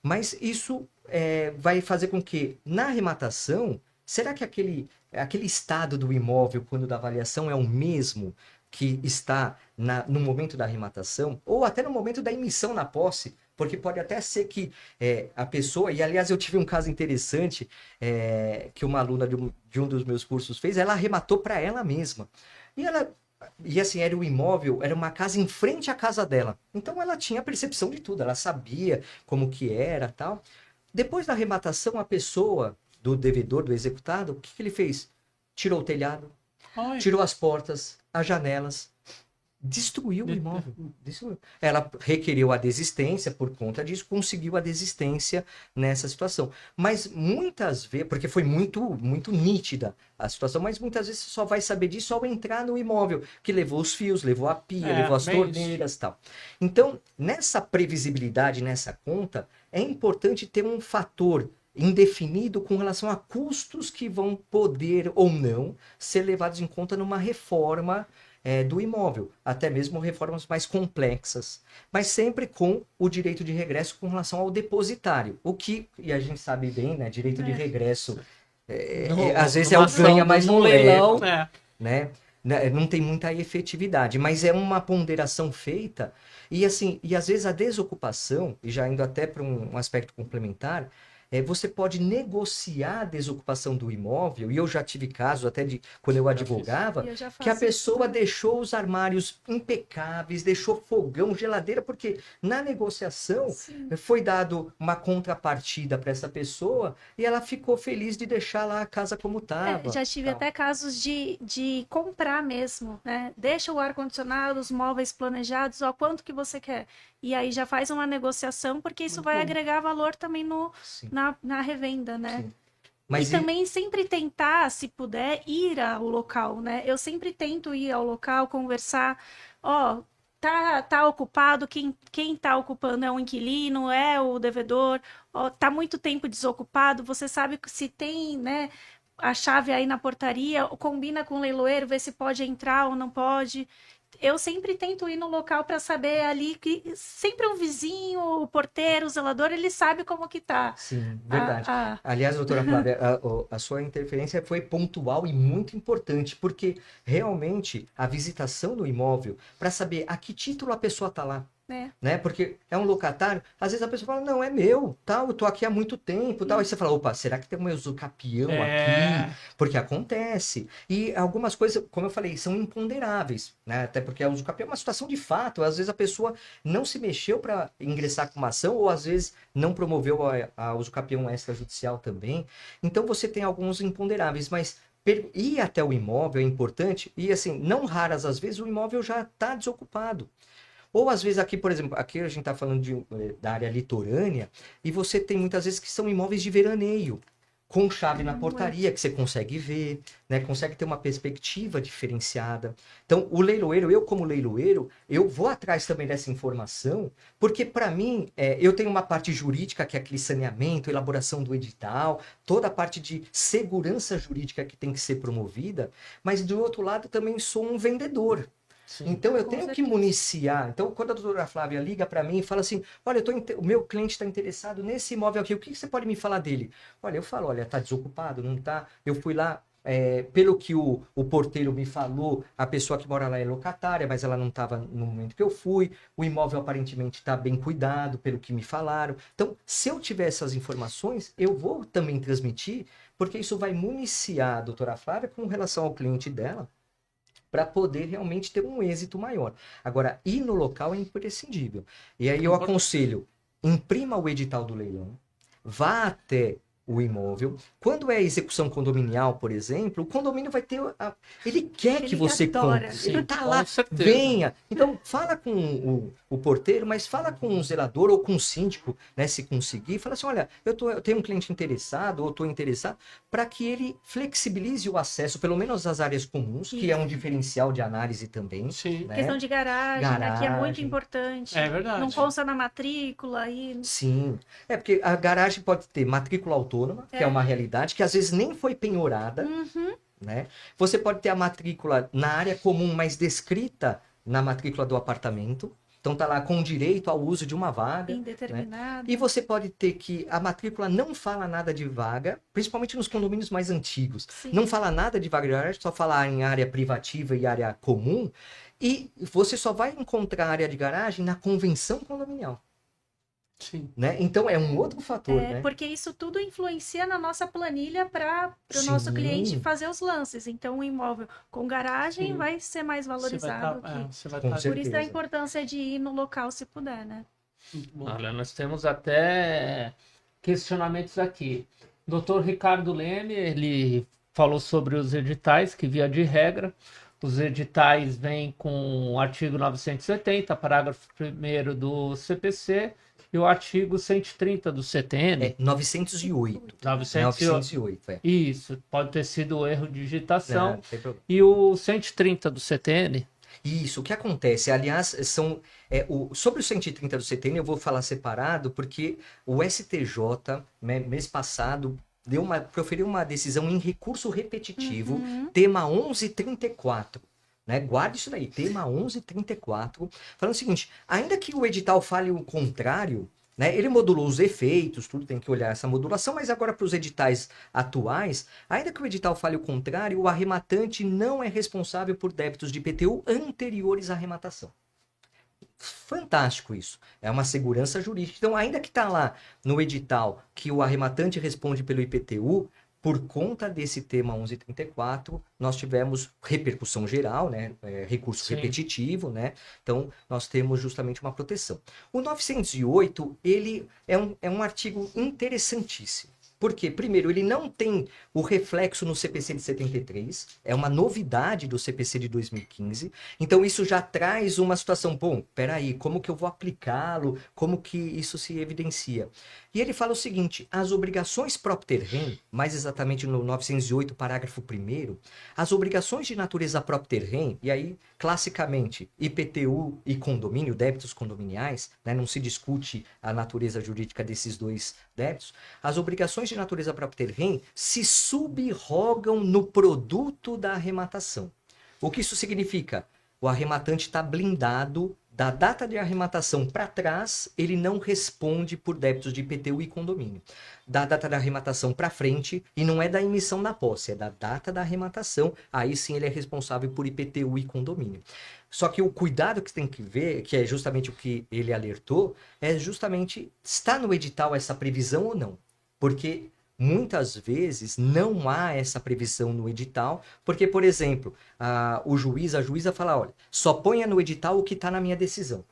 Mas isso vai fazer com que, na arrematação, será que aquele estado do imóvel, quando da avaliação, é o mesmo que está no momento da arrematação, ou até no momento da emissão na posse? Porque pode até ser que a pessoa... E, aliás, eu tive um caso interessante que uma aluna de um dos meus cursos fez. Ela arrematou para ela mesma. E assim, era o imóvel, era uma casa em frente à casa dela. Então, ela tinha a percepção de tudo. Ela sabia como que era, tal. Depois da arrematação, a pessoa, do devedor, do executado, o que ele fez? Tirou o telhado, tirou as portas, as janelas... Destruiu o imóvel. Ela requeriu a desistência por conta disso, conseguiu a desistência nessa situação. Mas muitas vezes, porque foi muito, muito nítida a situação, mas muitas vezes você só vai saber disso ao entrar no imóvel, que levou os fios, levou a pia, levou as torneiras e tal. Então, nessa previsibilidade, nessa conta, é importante ter um fator indefinido com relação a custos que vão poder ou não ser levados em conta numa reforma do imóvel, até mesmo reformas mais complexas, mas sempre com o direito de regresso com relação ao depositário, e a gente sabe bem, né, direito de regresso, às vezes é o ganha, mas não leilão, né, não tem muita efetividade, mas é uma ponderação feita, e assim, e às vezes a desocupação, e já indo até para um aspecto complementar, você pode negociar a desocupação do imóvel, e eu já tive casos até de quando eu advogava, E eu já que a faço isso pessoa também. deixou os armários impecáveis, deixou fogão, geladeira, porque na negociação Sim. foi dado uma contrapartida para essa pessoa e ela ficou feliz de deixar lá a casa como estava. Já tive até casos de comprar mesmo, né? Deixa o ar-condicionado, os móveis planejados, ó, quanto que você quer? E aí já faz uma negociação, porque isso Muito vai bom. agregar valor também Sim, na revenda, né? sim. Mas E também sempre tentar, se puder, ir ao local, né? Eu sempre tento ir ao local, conversar, ó, tá ocupado, quem tá ocupando é o inquilino, é o devedor, ó, tá muito tempo desocupado, você sabe que se tem, né, a chave aí na portaria, combina com o leiloeiro, vê se pode entrar ou não pode. Eu sempre tento ir no local para saber ali que sempre o vizinho, o porteiro, o zelador, ele sabe como que tá. sim, verdade. A- Aliás, doutora Flávia, a sua interferência foi pontual e muito importante, porque realmente a visitação do imóvel, para saber a que título a pessoa está lá, né? né? Porque é um locatário, às vezes a pessoa fala, não, é meu, tal, eu tô aqui há muito tempo, tal. Aí você fala, opa, será que tem um usucapião aqui? Porque acontece. E algumas coisas, como eu falei, são imponderáveis, né? Até porque a usucapião é uma situação de fato. Às vezes a pessoa não se mexeu para ingressar com uma ação, ou às vezes não promoveu a usucapião extrajudicial também. Então você tem alguns imponderáveis, mas ir até o imóvel é importante, e assim, não raras às vezes o imóvel já está desocupado. Ou às vezes aqui, por exemplo, aqui a gente está falando da área litorânea, e você tem muitas vezes que são imóveis de veraneio, com chave na portaria, que você consegue ver, né? Consegue ter uma perspectiva diferenciada. Então, o leiloeiro, eu como leiloeiro, eu vou atrás também dessa informação, porque para mim, eu tenho uma parte jurídica, que é aquele saneamento, elaboração do edital, toda a parte de segurança jurídica que tem que ser promovida, mas do outro lado também sou um vendedor. Sim. Então eu Com tenho que certeza. municiar. Então, quando a doutora Flávia liga para mim e fala assim: olha, o meu cliente está interessado nesse imóvel aqui, o que você pode me falar dele? Olha, eu falo: olha, está desocupado, não está? Eu fui lá, pelo que o porteiro me falou, a pessoa que mora lá é locatária, mas ela não estava no momento que eu fui. O imóvel aparentemente está bem cuidado, pelo que me falaram. Então, se eu tiver essas informações, eu vou também transmitir, porque isso vai municiar a doutora Flávia com relação ao cliente dela, para poder realmente ter um êxito maior. Agora, ir no local é imprescindível. E aí eu aconselho, imprima o edital do leilão, vá até o imóvel. Quando é execução condominial, por exemplo, o condomínio vai ter... Ele quer que Ele você adora. compre. Sim, Ele tá com lá, certeza. venha. Então, fala com o porteiro, mas fala com o zelador ou com o síndico, né, se conseguir. Fala assim, olha, eu tenho um cliente interessado ou estou interessado, para que ele flexibilize o acesso, pelo menos às áreas comuns, que é um diferencial de análise também. Sim. Né? Questão de garagem, né, que é muito Garagem. importante. É verdade. Não consta na matrícula aí. Sim, porque a garagem pode ter matrícula autônoma, que é uma realidade, que às vezes nem foi penhorada, né? Você pode ter a matrícula na área comum, mas descrita na matrícula do apartamento. Então tá lá com direito ao uso de uma vaga. Né? Indeterminado. E você pode ter que a matrícula não fala nada de vaga, principalmente nos condomínios mais antigos. Sim. Não fala nada de vaga de garagem, só fala em área privativa e área comum. E você só vai encontrar área de garagem na convenção condominial. Sim. Né? Então é um outro fator, né? Porque isso tudo influencia na nossa planilha para o Sim. nosso cliente fazer os lances. Então, o imóvel com garagem Sim. vai ser mais valorizado. que- Você vai Com estar... Por isso a certeza. importância de ir no local se puder, né? Muito bom. Olha, nós temos até questionamentos aqui. Dr. Ricardo Leme, ele falou sobre os editais, que via de regra, os editais vêm com o artigo 970, parágrafo 1º do CPC, e o artigo 130 do CTN. 908. 908. Isso, pode ter sido o erro de digitação. Não tem problema. E o 130 do CTN. Isso, o que acontece? Aliás, sobre o 130 do CTN eu vou falar separado, porque o STJ, mês passado, proferiu uma decisão em recurso repetitivo, tema 1134. Né? Guarde isso daí, tema 1134, falando o seguinte: ainda que o edital fale o contrário, né, ele modulou os efeitos, tudo tem que olhar essa modulação, mas agora para os editais atuais, ainda que o edital fale o contrário, o arrematante não é responsável por débitos de IPTU anteriores à arrematação. fantástico isso. É uma segurança jurídica. Então, ainda que está lá no edital que o arrematante responde pelo IPTU, por conta desse tema 1134, nós tivemos repercussão geral, né? Recurso Sim. repetitivo, né? Então, nós temos justamente uma proteção. O 908, ele é um artigo interessantíssimo. Por quê? Primeiro, ele não tem o reflexo no CPC de 73, é uma novidade do CPC de 2015, então isso já traz uma situação, bom, peraí, como que eu vou aplicá-lo, como que isso se evidencia? E ele fala o seguinte, as obrigações propter rem, mais exatamente no 908, parágrafo 1º, as obrigações de natureza propter rem, e aí, classicamente, IPTU e condomínio, débitos condominiais, né, não se discute a natureza jurídica desses dois débitos, as obrigações de natureza propter rem se subrogam no produto da arrematação. O que isso significa? O arrematante está blindado, da data de arrematação para trás, ele não responde por débitos de IPTU e condomínio. Da data da arrematação para frente, e não é da emissão da posse, é da data da arrematação, aí sim ele é responsável por IPTU e condomínio. Só que o cuidado que tem que ver, que é justamente o que ele alertou, é justamente, está no edital essa previsão ou não? Porque muitas vezes não há essa previsão no edital, porque, por exemplo, o juiz, a juíza fala, olha, só ponha no edital o que está na minha decisão.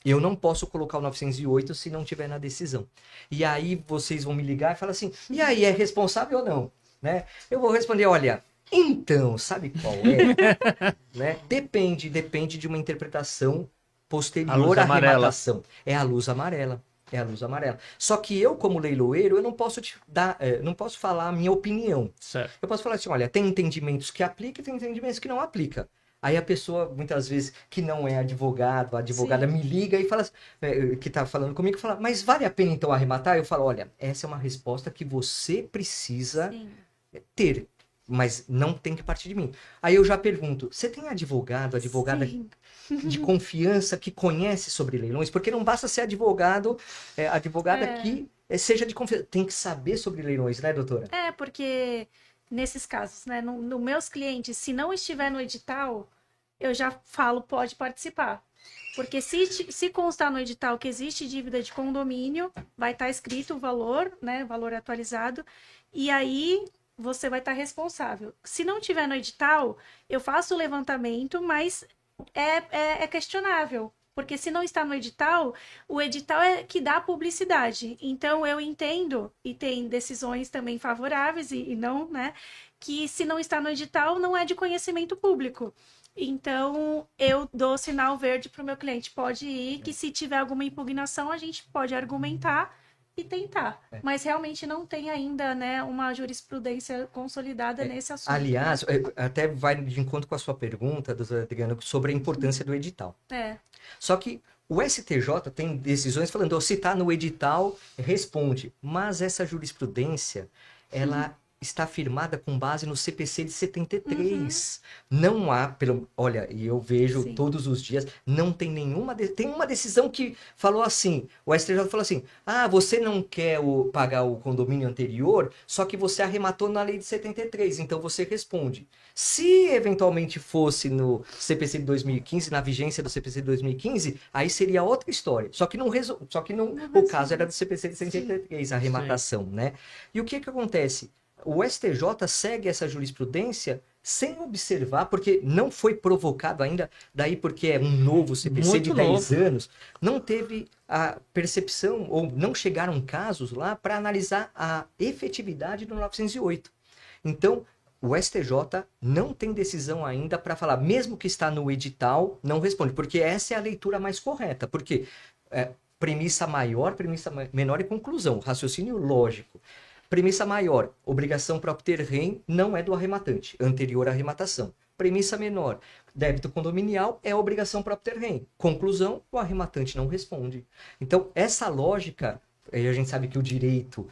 Eu não posso colocar o 908 se não tiver na decisão. E aí vocês vão me ligar e falar assim, e aí, é responsável ou não? Né? Eu vou responder, olha, então, sabe qual é? Né? Depende de uma interpretação posterior à arrematação. É a luz amarela. É a luz amarela. Só que eu, como leiloeiro, eu não posso te dar, não posso falar a minha opinião. Certo. Eu posso falar assim, olha, tem entendimentos que aplica e tem entendimentos que não aplica. Aí a pessoa, muitas vezes, que não é advogado, a advogada me liga e fala, que está falando comigo, fala, mas vale a pena então arrematar? Eu falo, olha, essa é uma resposta que você precisa ter, mas não tem que partir de mim. Aí eu já pergunto, você tem advogada de confiança que conhece sobre leilões? Porque não basta ser advogada que seja de confiança, tem que saber sobre leilões, né, doutora? Porque nesses casos, né, no meus clientes, se não estiver no edital, eu já falo, pode participar. Porque se constar no edital que existe dívida de condomínio, vai estar escrito o valor, né, valor atualizado, e aí você vai estar responsável. Se não tiver no edital, eu faço o levantamento, mas é questionável. Porque se não está no edital, o edital é que dá publicidade. Então, eu entendo, e tem decisões também favoráveis e não, né? Que se não está no edital, não é de conhecimento público. Então, eu dou sinal verde para o meu cliente. Pode ir, que se tiver alguma impugnação, a gente pode argumentar e tentar. Mas realmente não tem ainda, né, uma jurisprudência consolidada nesse assunto. Aliás, até vai de encontro com a sua pergunta, doutora Adriana, sobre a importância do edital. Só que o STJ tem decisões falando, se está no edital, responde. Mas essa jurisprudência, ela está firmada com base no CPC de 73. Não há, olha, e eu vejo todos os dias, não tem nenhuma... Tem uma decisão que falou assim, o STJ falou assim, você não quer pagar o condomínio anterior, só que você arrematou na lei de 73, então você responde. Se eventualmente fosse no CPC de 2015, na vigência do CPC de 2015, aí seria outra história. Só que o caso era do CPC de 73, a arrematação, né? E o que acontece? O STJ segue essa jurisprudência sem observar, porque não foi provocado ainda, daí porque é um novo CPC Muito de 10 anos, não teve a percepção, ou não chegaram casos lá para analisar a efetividade do 908. Então, o STJ não tem decisão ainda para falar, mesmo que está no edital, não responde, porque essa é a leitura mais correta, porque premissa maior, premissa menor e conclusão, raciocínio lógico. Premissa maior, obrigação propter rem não é do arrematante, anterior à arrematação. Premissa menor, débito condominial é obrigação propter rem. Conclusão, o arrematante não responde. Então, essa lógica, a gente sabe que o direito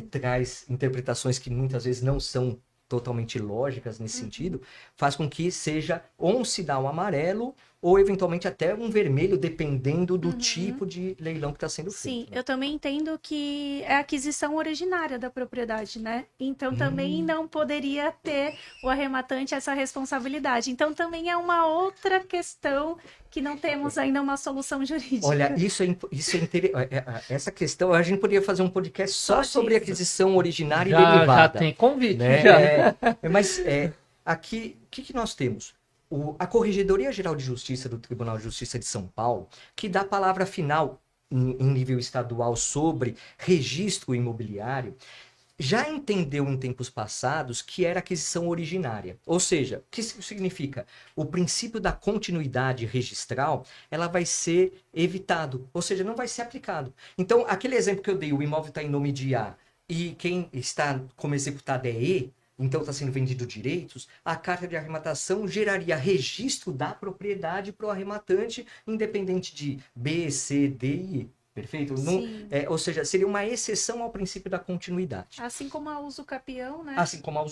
traz interpretações que muitas vezes não são totalmente lógicas nesse sentido, faz com que seja ou um sinal amarelo ou eventualmente até um vermelho, dependendo do tipo de leilão que está sendo Sim, feito. Né? eu também entendo que é a aquisição originária da propriedade, né? Então também não poderia ter o arrematante essa responsabilidade. Então também é uma outra questão que não temos ainda uma solução jurídica. Olha, isso é interessante. Essa questão, a gente poderia fazer um podcast só sobre disso. aquisição originária e Já derivada. tem convite, Né? já. Mas aqui, o que nós temos? A Corregedoria Geral de Justiça do Tribunal de Justiça de São Paulo, que dá a palavra final em nível estadual sobre registro imobiliário, já entendeu em tempos passados que era aquisição originária. Ou seja, o que isso significa? O princípio da continuidade registral, ela vai ser evitado, ou seja, não vai ser aplicado. Então, aquele exemplo que eu dei, o imóvel está em nome de A e quem está como executado é E, então está sendo vendido direitos, a carta de arrematação geraria registro da propriedade para o arrematante, independente de B, C, D e E. Perfeito? Não, Sim. ou seja, seria uma exceção ao princípio da continuidade. Assim como a uso capião, né? Assim como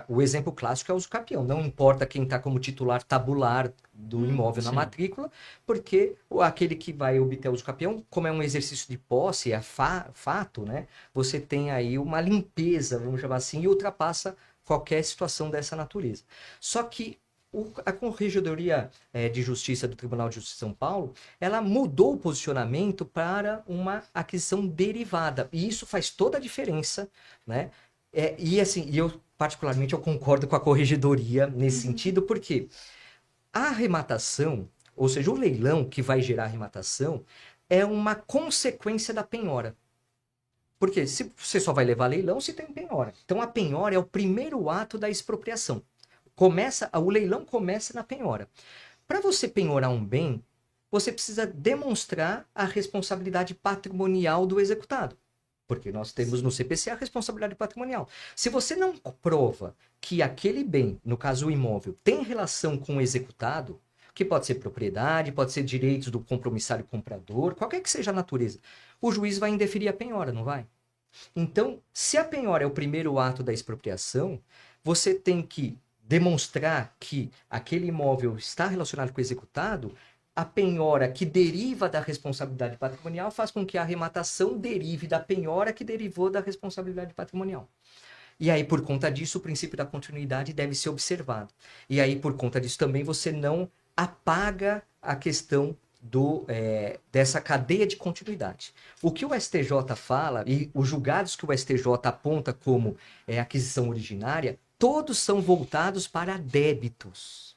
o exemplo clássico é o uso capião. Não importa quem está como titular tabular do imóvel na sim. matrícula, porque aquele que vai obter o uso capião, como é um exercício de posse, é fato, né? Você tem aí uma limpeza, vamos chamar assim, e ultrapassa qualquer situação dessa natureza. Só que a Corregedoria de Justiça do Tribunal de Justiça de São Paulo, ela mudou o posicionamento para uma aquisição derivada. E isso faz toda a diferença, né? E assim, eu particularmente eu concordo com a Corregedoria nesse sentido, porque a arrematação, ou seja, o leilão que vai gerar arrematação, é uma consequência da penhora. Porque se você só vai levar leilão se tem penhora. Então a penhora é o primeiro ato da expropriação. O leilão começa na penhora. Para você penhorar um bem, você precisa demonstrar a responsabilidade patrimonial do executado. Porque nós temos no CPC a responsabilidade patrimonial. Se você não prova que aquele bem, no caso o imóvel, tem relação com o executado, que pode ser propriedade, pode ser direitos do compromissário comprador, qualquer que seja a natureza, o juiz vai indeferir a penhora, não vai? Então, se a penhora é o primeiro ato da expropriação, você tem que demonstrar que aquele imóvel está relacionado com o executado, a penhora que deriva da responsabilidade patrimonial faz com que a arrematação derive da penhora que derivou da responsabilidade patrimonial. E aí, por conta disso, o princípio da continuidade deve ser observado. E aí, por conta disso, também você não apaga a questão dessa cadeia de continuidade. O que o STJ fala, e os julgados que o STJ aponta como aquisição originária, todos são voltados para débitos,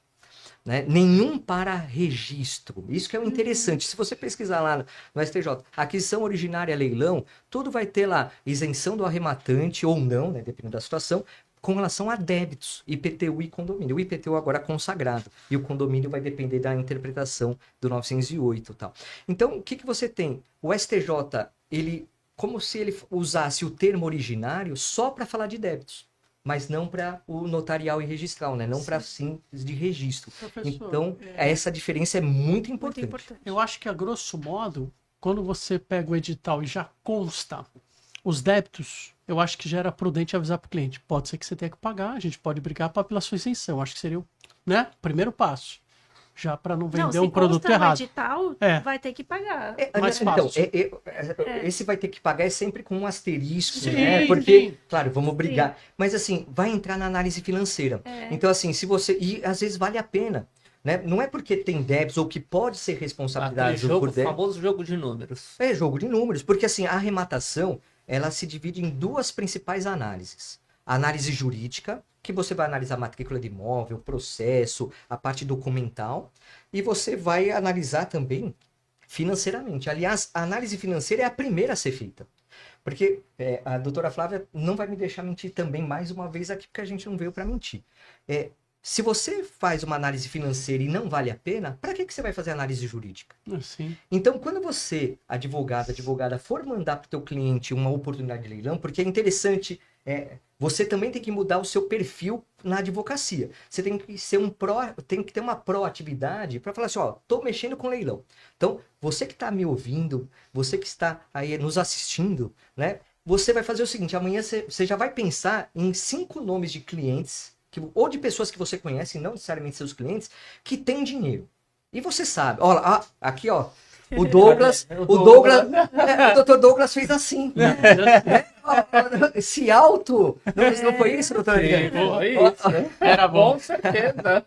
né? Nenhum para registro. Isso que é o interessante. Se você pesquisar lá no STJ, aquisição originária, leilão, tudo vai ter lá isenção do arrematante ou não, né, dependendo da situação, com relação a débitos, IPTU e condomínio. O IPTU agora é consagrado e o condomínio vai depender da interpretação do 908 e tal. Então, o que você tem? O STJ, como se ele usasse o termo originário só para falar de débitos, mas não para o notarial e registral, né? Não para fins de registro. Professor, Então, essa diferença é muito importante. Muito importante. Eu acho que, a grosso modo, quando você pega o edital e já consta os débitos, eu acho que já era prudente avisar para o cliente. Pode ser que você tenha que pagar, a gente pode brigar pela sua isenção. Acho que seria o primeiro passo. Já para não vender um produto errado. Se consta no edital, vai ter que pagar. Mais então, fácil. esse vai ter que pagar é sempre com um asterisco, Sim, né? Porque, sim. claro, vamos brigar. Mas assim, vai entrar na análise financeira. Então, assim, se você... E às vezes vale a pena. Né? Não é porque tem débitos ou que pode ser responsabilidade por débitos. O famoso jogo de números. É jogo de números. Porque assim, a arrematação, ela se divide em duas principais análises. A análise jurídica, que você vai analisar a matrícula de imóvel, processo, a parte documental, e você vai analisar também financeiramente. Aliás, a análise financeira é a primeira a ser feita. Porque a doutora Flávia não vai me deixar mentir também mais uma vez aqui, porque a gente não veio para mentir. Se você faz uma análise financeira e não vale a pena, para que você vai fazer análise jurídica? Sim. Então, quando você, advogada, for mandar para o teu cliente uma oportunidade de leilão, porque é interessante, você também tem que mudar o seu perfil na advocacia. Você tem que ser tem que ter uma proatividade para falar assim, ó, tô mexendo com leilão. Então, você que está me ouvindo, você que está aí nos assistindo, né? Você vai fazer o seguinte, amanhã você já vai pensar em 5 nomes de clientes ou de pessoas que você conhece, não necessariamente seus clientes, que têm dinheiro. E você sabe, ó, aqui, ó, o Douglas, o Dr. Douglas fez assim, né? Esse alto, não foi isso, doutor Sim, Adriano? foi isso. Era bom. Com certeza.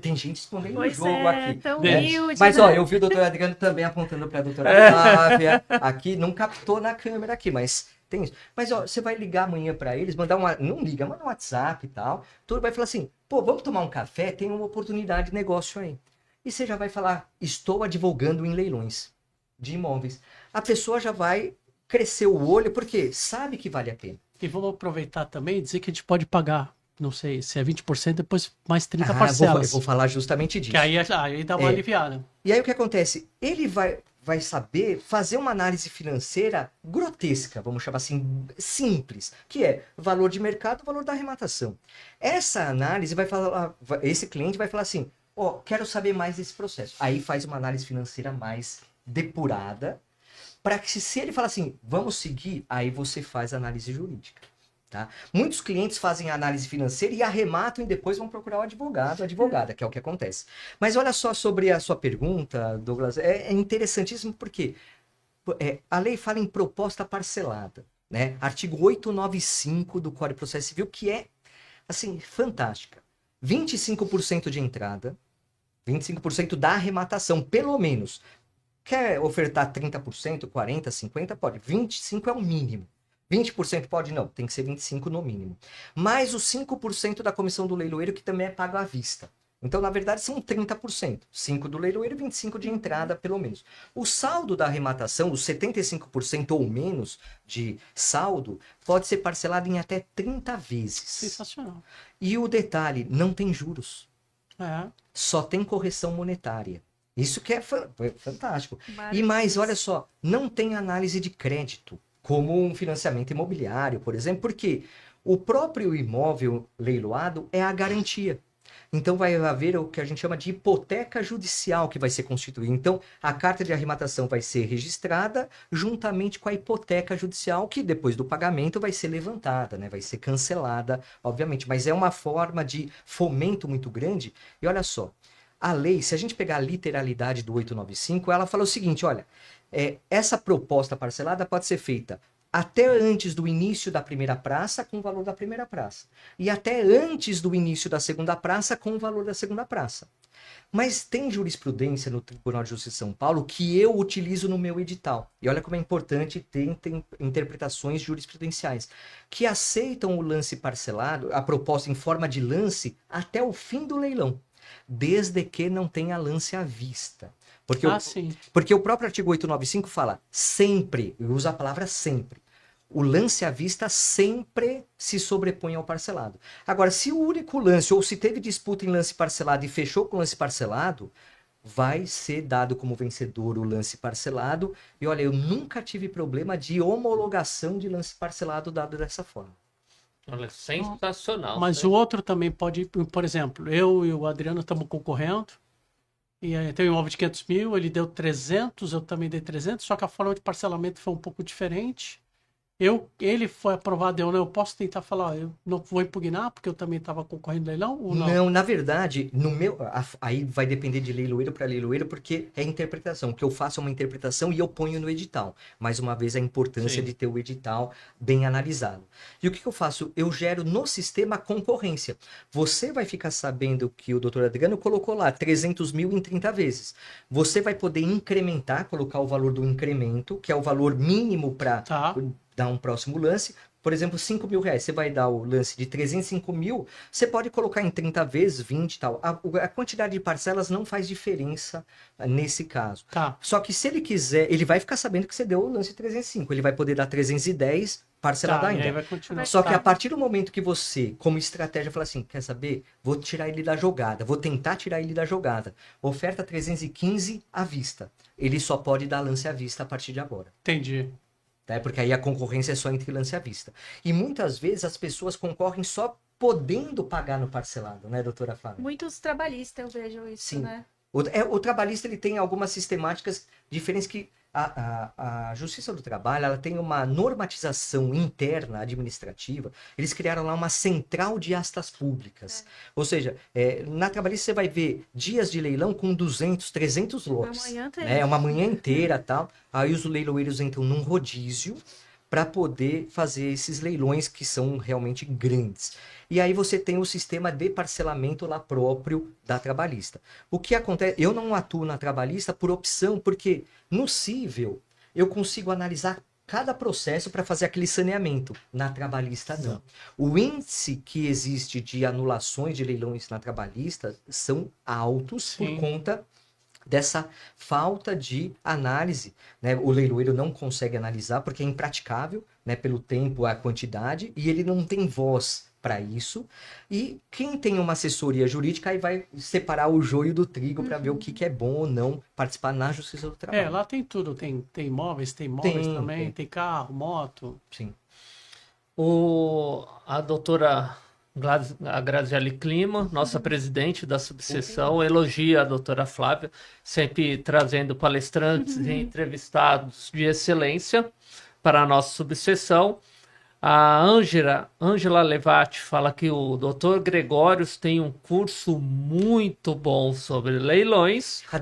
Tem gente escondendo o Pois jogo é, aqui. tão né? humilde, Mas, né? ó, eu vi o doutor Adriano também apontando para a doutora Flávia, aqui, não captou na câmera aqui, mas tem isso. Mas, ó, você vai ligar amanhã para eles, não liga, manda um WhatsApp e tal, tudo vai falar assim, pô, vamos tomar um café, tem uma oportunidade de negócio aí. E você já vai falar, estou advogando em leilões de imóveis. A pessoa já vai crescer o olho, porque sabe que vale a pena. E vamos aproveitar também e dizer que a gente pode pagar, não sei, se é 20%, depois mais 30 Eu parcelas. vou falar justamente disso. Que aí dá uma aliviada. E aí o que acontece? Ele vai saber fazer uma análise financeira grotesca, vamos chamar assim, simples, que é valor de mercado, valor da arrematação. Essa análise vai falar, esse cliente vai falar assim, ó, quero saber mais desse processo. Aí faz uma análise financeira mais depurada, para que se ele falar assim, vamos seguir, aí você faz a análise jurídica. Tá? Muitos clientes fazem a análise financeira e arrematam e depois vão procurar o advogado, a advogada, que é o que acontece. Mas olha só sobre a sua pergunta, Douglas, é interessantíssimo porque a lei fala em proposta parcelada, né? Artigo 895 do Código de Processo Civil, que é, assim, fantástica. 25% de entrada, 25% da arrematação, pelo menos. Quer ofertar 30%, 40%, 50%? Pode. 25% é o mínimo. 20% pode? Não, tem que ser 25% no mínimo. Mais os 5% da comissão do leiloeiro, que também é pago à vista. Então, na verdade, são 30%. 5% do leiloeiro e 25% de entrada, pelo menos. O saldo da arrematação, os 75% ou menos de saldo, pode ser parcelado em até 30 vezes. Sensacional. E o detalhe, não tem juros. É. Só tem correção monetária. Isso que é fantástico. E Maravilhoso. mais, olha só, não tem análise de crédito, como um financiamento imobiliário, por exemplo, porque o próprio imóvel leiloado é a garantia. Então vai haver o que a gente chama de hipoteca judicial que vai ser constituída. Então a carta de arrematação vai ser registrada juntamente com a hipoteca judicial, que depois do pagamento vai ser levantada, né? Vai ser cancelada, obviamente. Mas é uma forma de fomento muito grande. E olha só, a lei, se a gente pegar a literalidade do 895, ela fala o seguinte, olha, essa proposta parcelada pode ser feita até antes do início da primeira praça com o valor da primeira praça. E até antes do início da segunda praça com o valor da segunda praça. Mas tem jurisprudência no Tribunal de Justiça de São Paulo que eu utilizo no meu edital. E olha como é importante ter interpretações jurisprudenciais. Que aceitam o lance parcelado, a proposta em forma de lance, até o fim do leilão. Desde que não tenha lance à vista. Porque o próprio artigo 895 fala sempre, usa a palavra sempre. O lance à vista sempre se sobrepõe ao parcelado. Agora, se o único lance, ou se teve disputa em lance parcelado e fechou com lance parcelado, vai ser dado como vencedor o lance parcelado. E olha, eu nunca tive problema de homologação de lance parcelado dado dessa forma. Olha, sensacional. Mas o outro também pode, por exemplo, eu e o Adriano estamos concorrendo, e aí tem um imóvel de 500 mil, ele deu 300, eu também dei 300, só que a forma de parcelamento foi um pouco diferente. Ele foi aprovado, eu posso tentar falar, eu não vou impugnar, porque eu também estava concorrendo no leilão, ou não? Não, na verdade, aí vai depender de leiloeiro para leiloeiro, porque é interpretação. O que eu faço é uma interpretação e eu ponho no edital. Mais uma vez, a importância de ter o edital bem analisado. E o que eu faço? Eu gero no sistema concorrência. Você vai ficar sabendo que o doutor Adriano colocou lá 300 mil em 30 vezes. Você vai poder incrementar, colocar o valor do incremento, que é o valor mínimo para... dar um próximo lance, por exemplo, 5 mil reais, você vai dar o lance de 305 mil, você pode colocar em 30 vezes, 20 e tal. A quantidade de parcelas não faz diferença nesse caso. Só que se ele quiser, ele vai ficar sabendo que você deu o lance de 305, ele vai poder dar 310 parcelado ainda. E aí vai continuar. Só que a partir do momento que você, como estratégia, fala assim, quer saber? Vou tirar ele da jogada, vou tentar tirar ele da jogada. Oferta 315 à vista. Ele só pode dar lance à vista a partir de agora. Entendi. Porque aí a concorrência é só entre lance à vista. E muitas vezes as pessoas concorrem só podendo pagar no parcelado, né, doutora Flávia? Muitos trabalhistas eu vejo isso, Sim. né? O trabalhista ele tem algumas sistemáticas diferentes que A Justiça do Trabalho, ela tem uma normatização interna administrativa. Eles criaram lá uma central de astas públicas. Ou seja, na trabalhista você vai ver dias de leilão com 200, 300 lotes. É uma manhã inteira, tal. Aí os leiloeiros entram num rodízio para poder fazer esses leilões que são realmente grandes. E aí você tem o sistema de parcelamento lá próprio da trabalhista. O que acontece? Eu não atuo na trabalhista por opção, porque no cível eu consigo analisar cada processo para fazer aquele saneamento. Na trabalhista, não. O índice que existe de anulações de leilões na trabalhista são altos por conta dessa falta de análise, né? O leiloeiro não consegue analisar porque é impraticável, né? Pelo tempo, a quantidade, e ele não tem voz para isso. E quem tem uma assessoria jurídica aí vai separar o joio do trigo para ver o que é bom ou não participar na Justiça do Trabalho. Lá tem tudo, tem imóveis, também, tem carro, moto. Sim. A doutora a Graziele Clima, nossa presidente da subseção, elogia a doutora Flávia, sempre trazendo palestrantes e entrevistados de excelência para a nossa subseção. A Ângela Levati fala que o doutor Gregórios tem um curso muito bom sobre leilões. A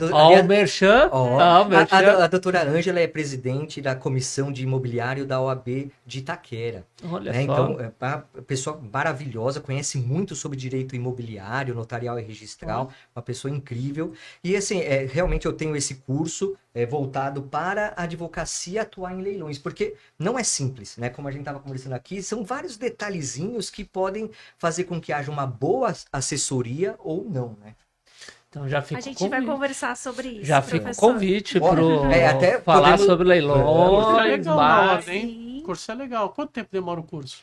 doutora Ângela é presidente da Comissão de Imobiliário da OAB de Itaquera. Olha só. Então, é uma pessoa maravilhosa, conhece muito sobre direito imobiliário, notarial e registral, uma pessoa incrível. E assim, realmente eu tenho esse curso voltado para a advocacia atuar em leilões, porque não é simples, né? Como a gente estava conversando aqui, são vários detalhezinhos que podem fazer com que haja uma boa assessoria ou não, né? Então já fica a gente vai conversar sobre isso. Já fica o convite para até falar sobre leilões. O curso é legal. Quanto tempo demora o curso?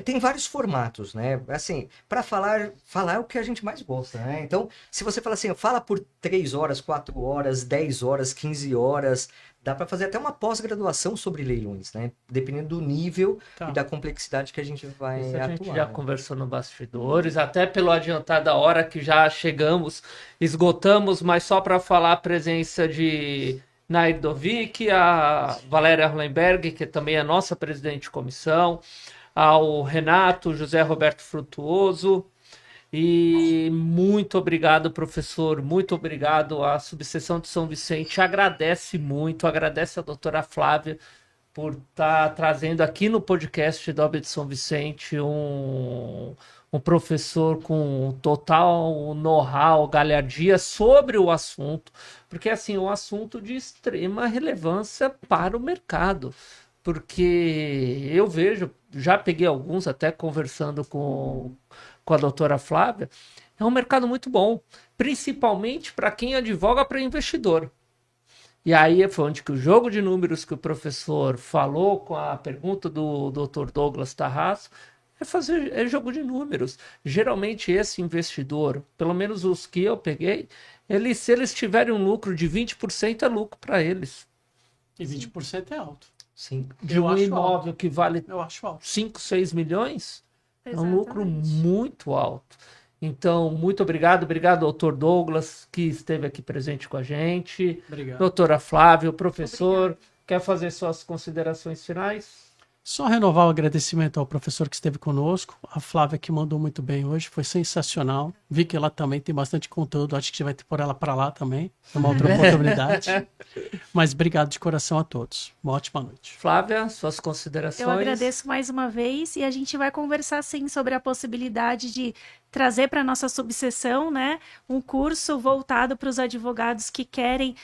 Tem vários formatos, né? Assim, para falar é o que a gente mais gosta, né? Então, se você fala assim, fala por 3 horas, 4 horas, 10 horas, 15 horas, dá para fazer até uma pós-graduação sobre leilões, né? Dependendo do nível e da complexidade que a gente vai atuar. A gente já conversou no bastidores, até pelo adiantar da hora que já chegamos, esgotamos, mas só para falar a presença de Nair Dovic, a Valéria Arlenberg, que também é nossa presidente de comissão, ao Renato, José Roberto Frutuoso, e muito obrigado, professor, muito obrigado à subseção de São Vicente, agradece a doutora Flávia por estar trazendo aqui no podcast da OAB de São Vicente um professor com total know-how, galhardia sobre o assunto, porque assim, é um assunto de extrema relevância para o mercado. Porque eu vejo, já peguei alguns até conversando com a doutora Flávia, é um mercado muito bom, principalmente para quem advoga para investidor. E aí foi onde que o jogo de números que o professor falou com a pergunta do Dr. Douglas Tarrasso, é jogo de números. Geralmente esse investidor, pelo menos os que eu peguei, se eles tiverem um lucro de 20%, é lucro para eles. E 20% é alto. Sim. De um imóvel alto. Que vale 5, 6 milhões, exatamente. É um lucro muito alto. Então, muito obrigado, doutor Douglas, que esteve aqui presente com a gente. Obrigado. Doutora Flávia, professor, quer fazer suas considerações finais? Só renovar o agradecimento ao professor que esteve conosco, a Flávia que mandou muito bem hoje, foi sensacional. Vi que ela também tem bastante conteúdo, acho que você vai ter por ela para lá também, numa outra oportunidade. Mas obrigado de coração a todos. Uma ótima noite. Flávia, suas considerações? Eu agradeço mais uma vez e a gente vai conversar sim sobre a possibilidade de trazer para a nossa subseção, né, um curso voltado para os advogados que querem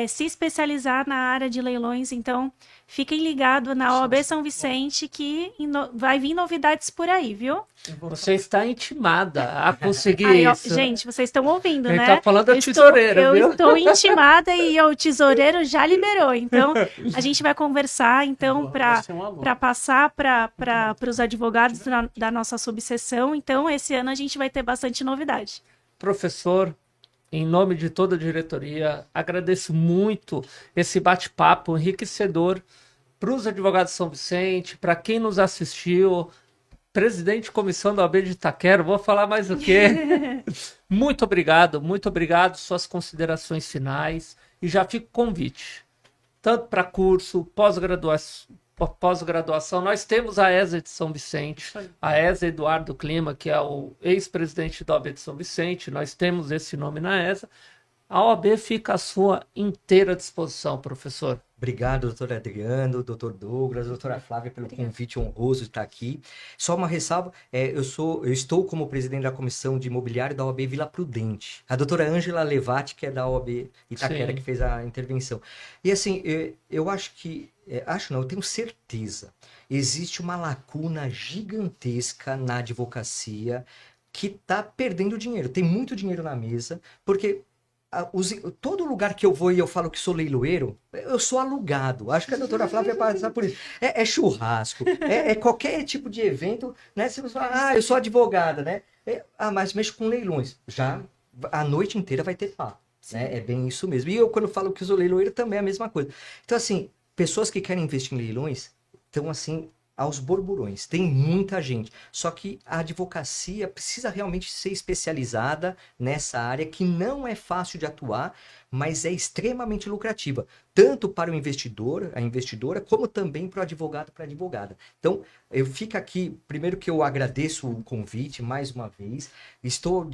se especializar na área de leilões. Então, fiquem ligados na OAB São Vicente que vai vir novidades por aí, viu? Você está intimada a conseguir isso. Gente, vocês estão ouvindo, Ele né? Tá falando da tesoureira, viu? Eu estou intimada e o tesoureiro já liberou. Então, a gente vai conversar então para passar para os advogados da nossa subseção. Então, esse ano a gente vai ter bastante novidade. Professor, em nome de toda a diretoria, agradeço muito esse bate-papo enriquecedor para os advogados de São Vicente, para quem nos assistiu, presidente de comissão da OAB de Itaquera, vou falar mais o quê? Muito obrigado, suas considerações finais, e já fica o convite. tanto para curso, pós-graduação. Nós temos a ESA de São Vicente, Isso aí. a ESA Eduardo Clima, que é o ex-presidente da OAB de São Vicente. Nós temos esse nome na ESA. A OAB fica à sua inteira disposição, professor. Obrigado, doutor Adriano, doutor Douglas, doutora Flávia, pelo convite honroso de estar aqui. Só uma ressalva, eu estou como presidente da Comissão de Imobiliário da OAB Vila Prudente. A doutora Ângela Levati, que é da OAB Itaquera, Sim. que fez a intervenção. E assim, eu acho que, eu tenho certeza, existe uma lacuna gigantesca na advocacia que está perdendo dinheiro. Tem muito dinheiro na mesa, porque todo lugar que eu vou e eu falo que sou leiloeiro, eu sou alugado. Acho que a doutora Flávia vai passar por isso. É churrasco, é qualquer tipo de evento, né? Se você fala, eu sou advogada, né? Mas mexo com leilões. Já a noite inteira vai ter papo, né? É bem isso mesmo. E eu, quando falo que sou leiloeiro, também é a mesma coisa. Então, assim, pessoas que querem investir em leilões estão, assim, aos borburões. Tem muita gente. Só que a advocacia precisa realmente ser especializada nessa área que não é fácil de atuar, mas é extremamente lucrativa, tanto para o investidor, a investidora, como também para o advogado, para a advogada. Então, eu fico aqui, primeiro que eu agradeço o convite mais uma vez, estou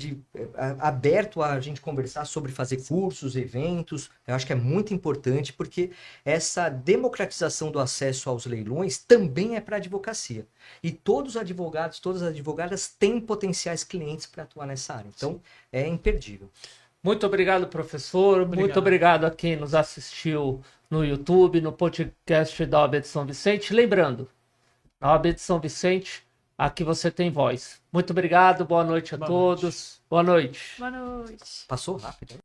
aberto a gente conversar sobre fazer cursos, eventos, eu acho que é muito importante, porque essa democratização do acesso aos leilões também é para a advocacia. E todos os advogados, todas as advogadas têm potenciais clientes para atuar nessa área. Então, é imperdível. Muito obrigado, professor. Muito obrigado a quem nos assistiu no YouTube, no podcast da OAB de São Vicente. Lembrando, na OAB de São Vicente, aqui você tem voz. Muito obrigado, boa noite a todos. Boa noite. Boa noite. Passou rápido, hein?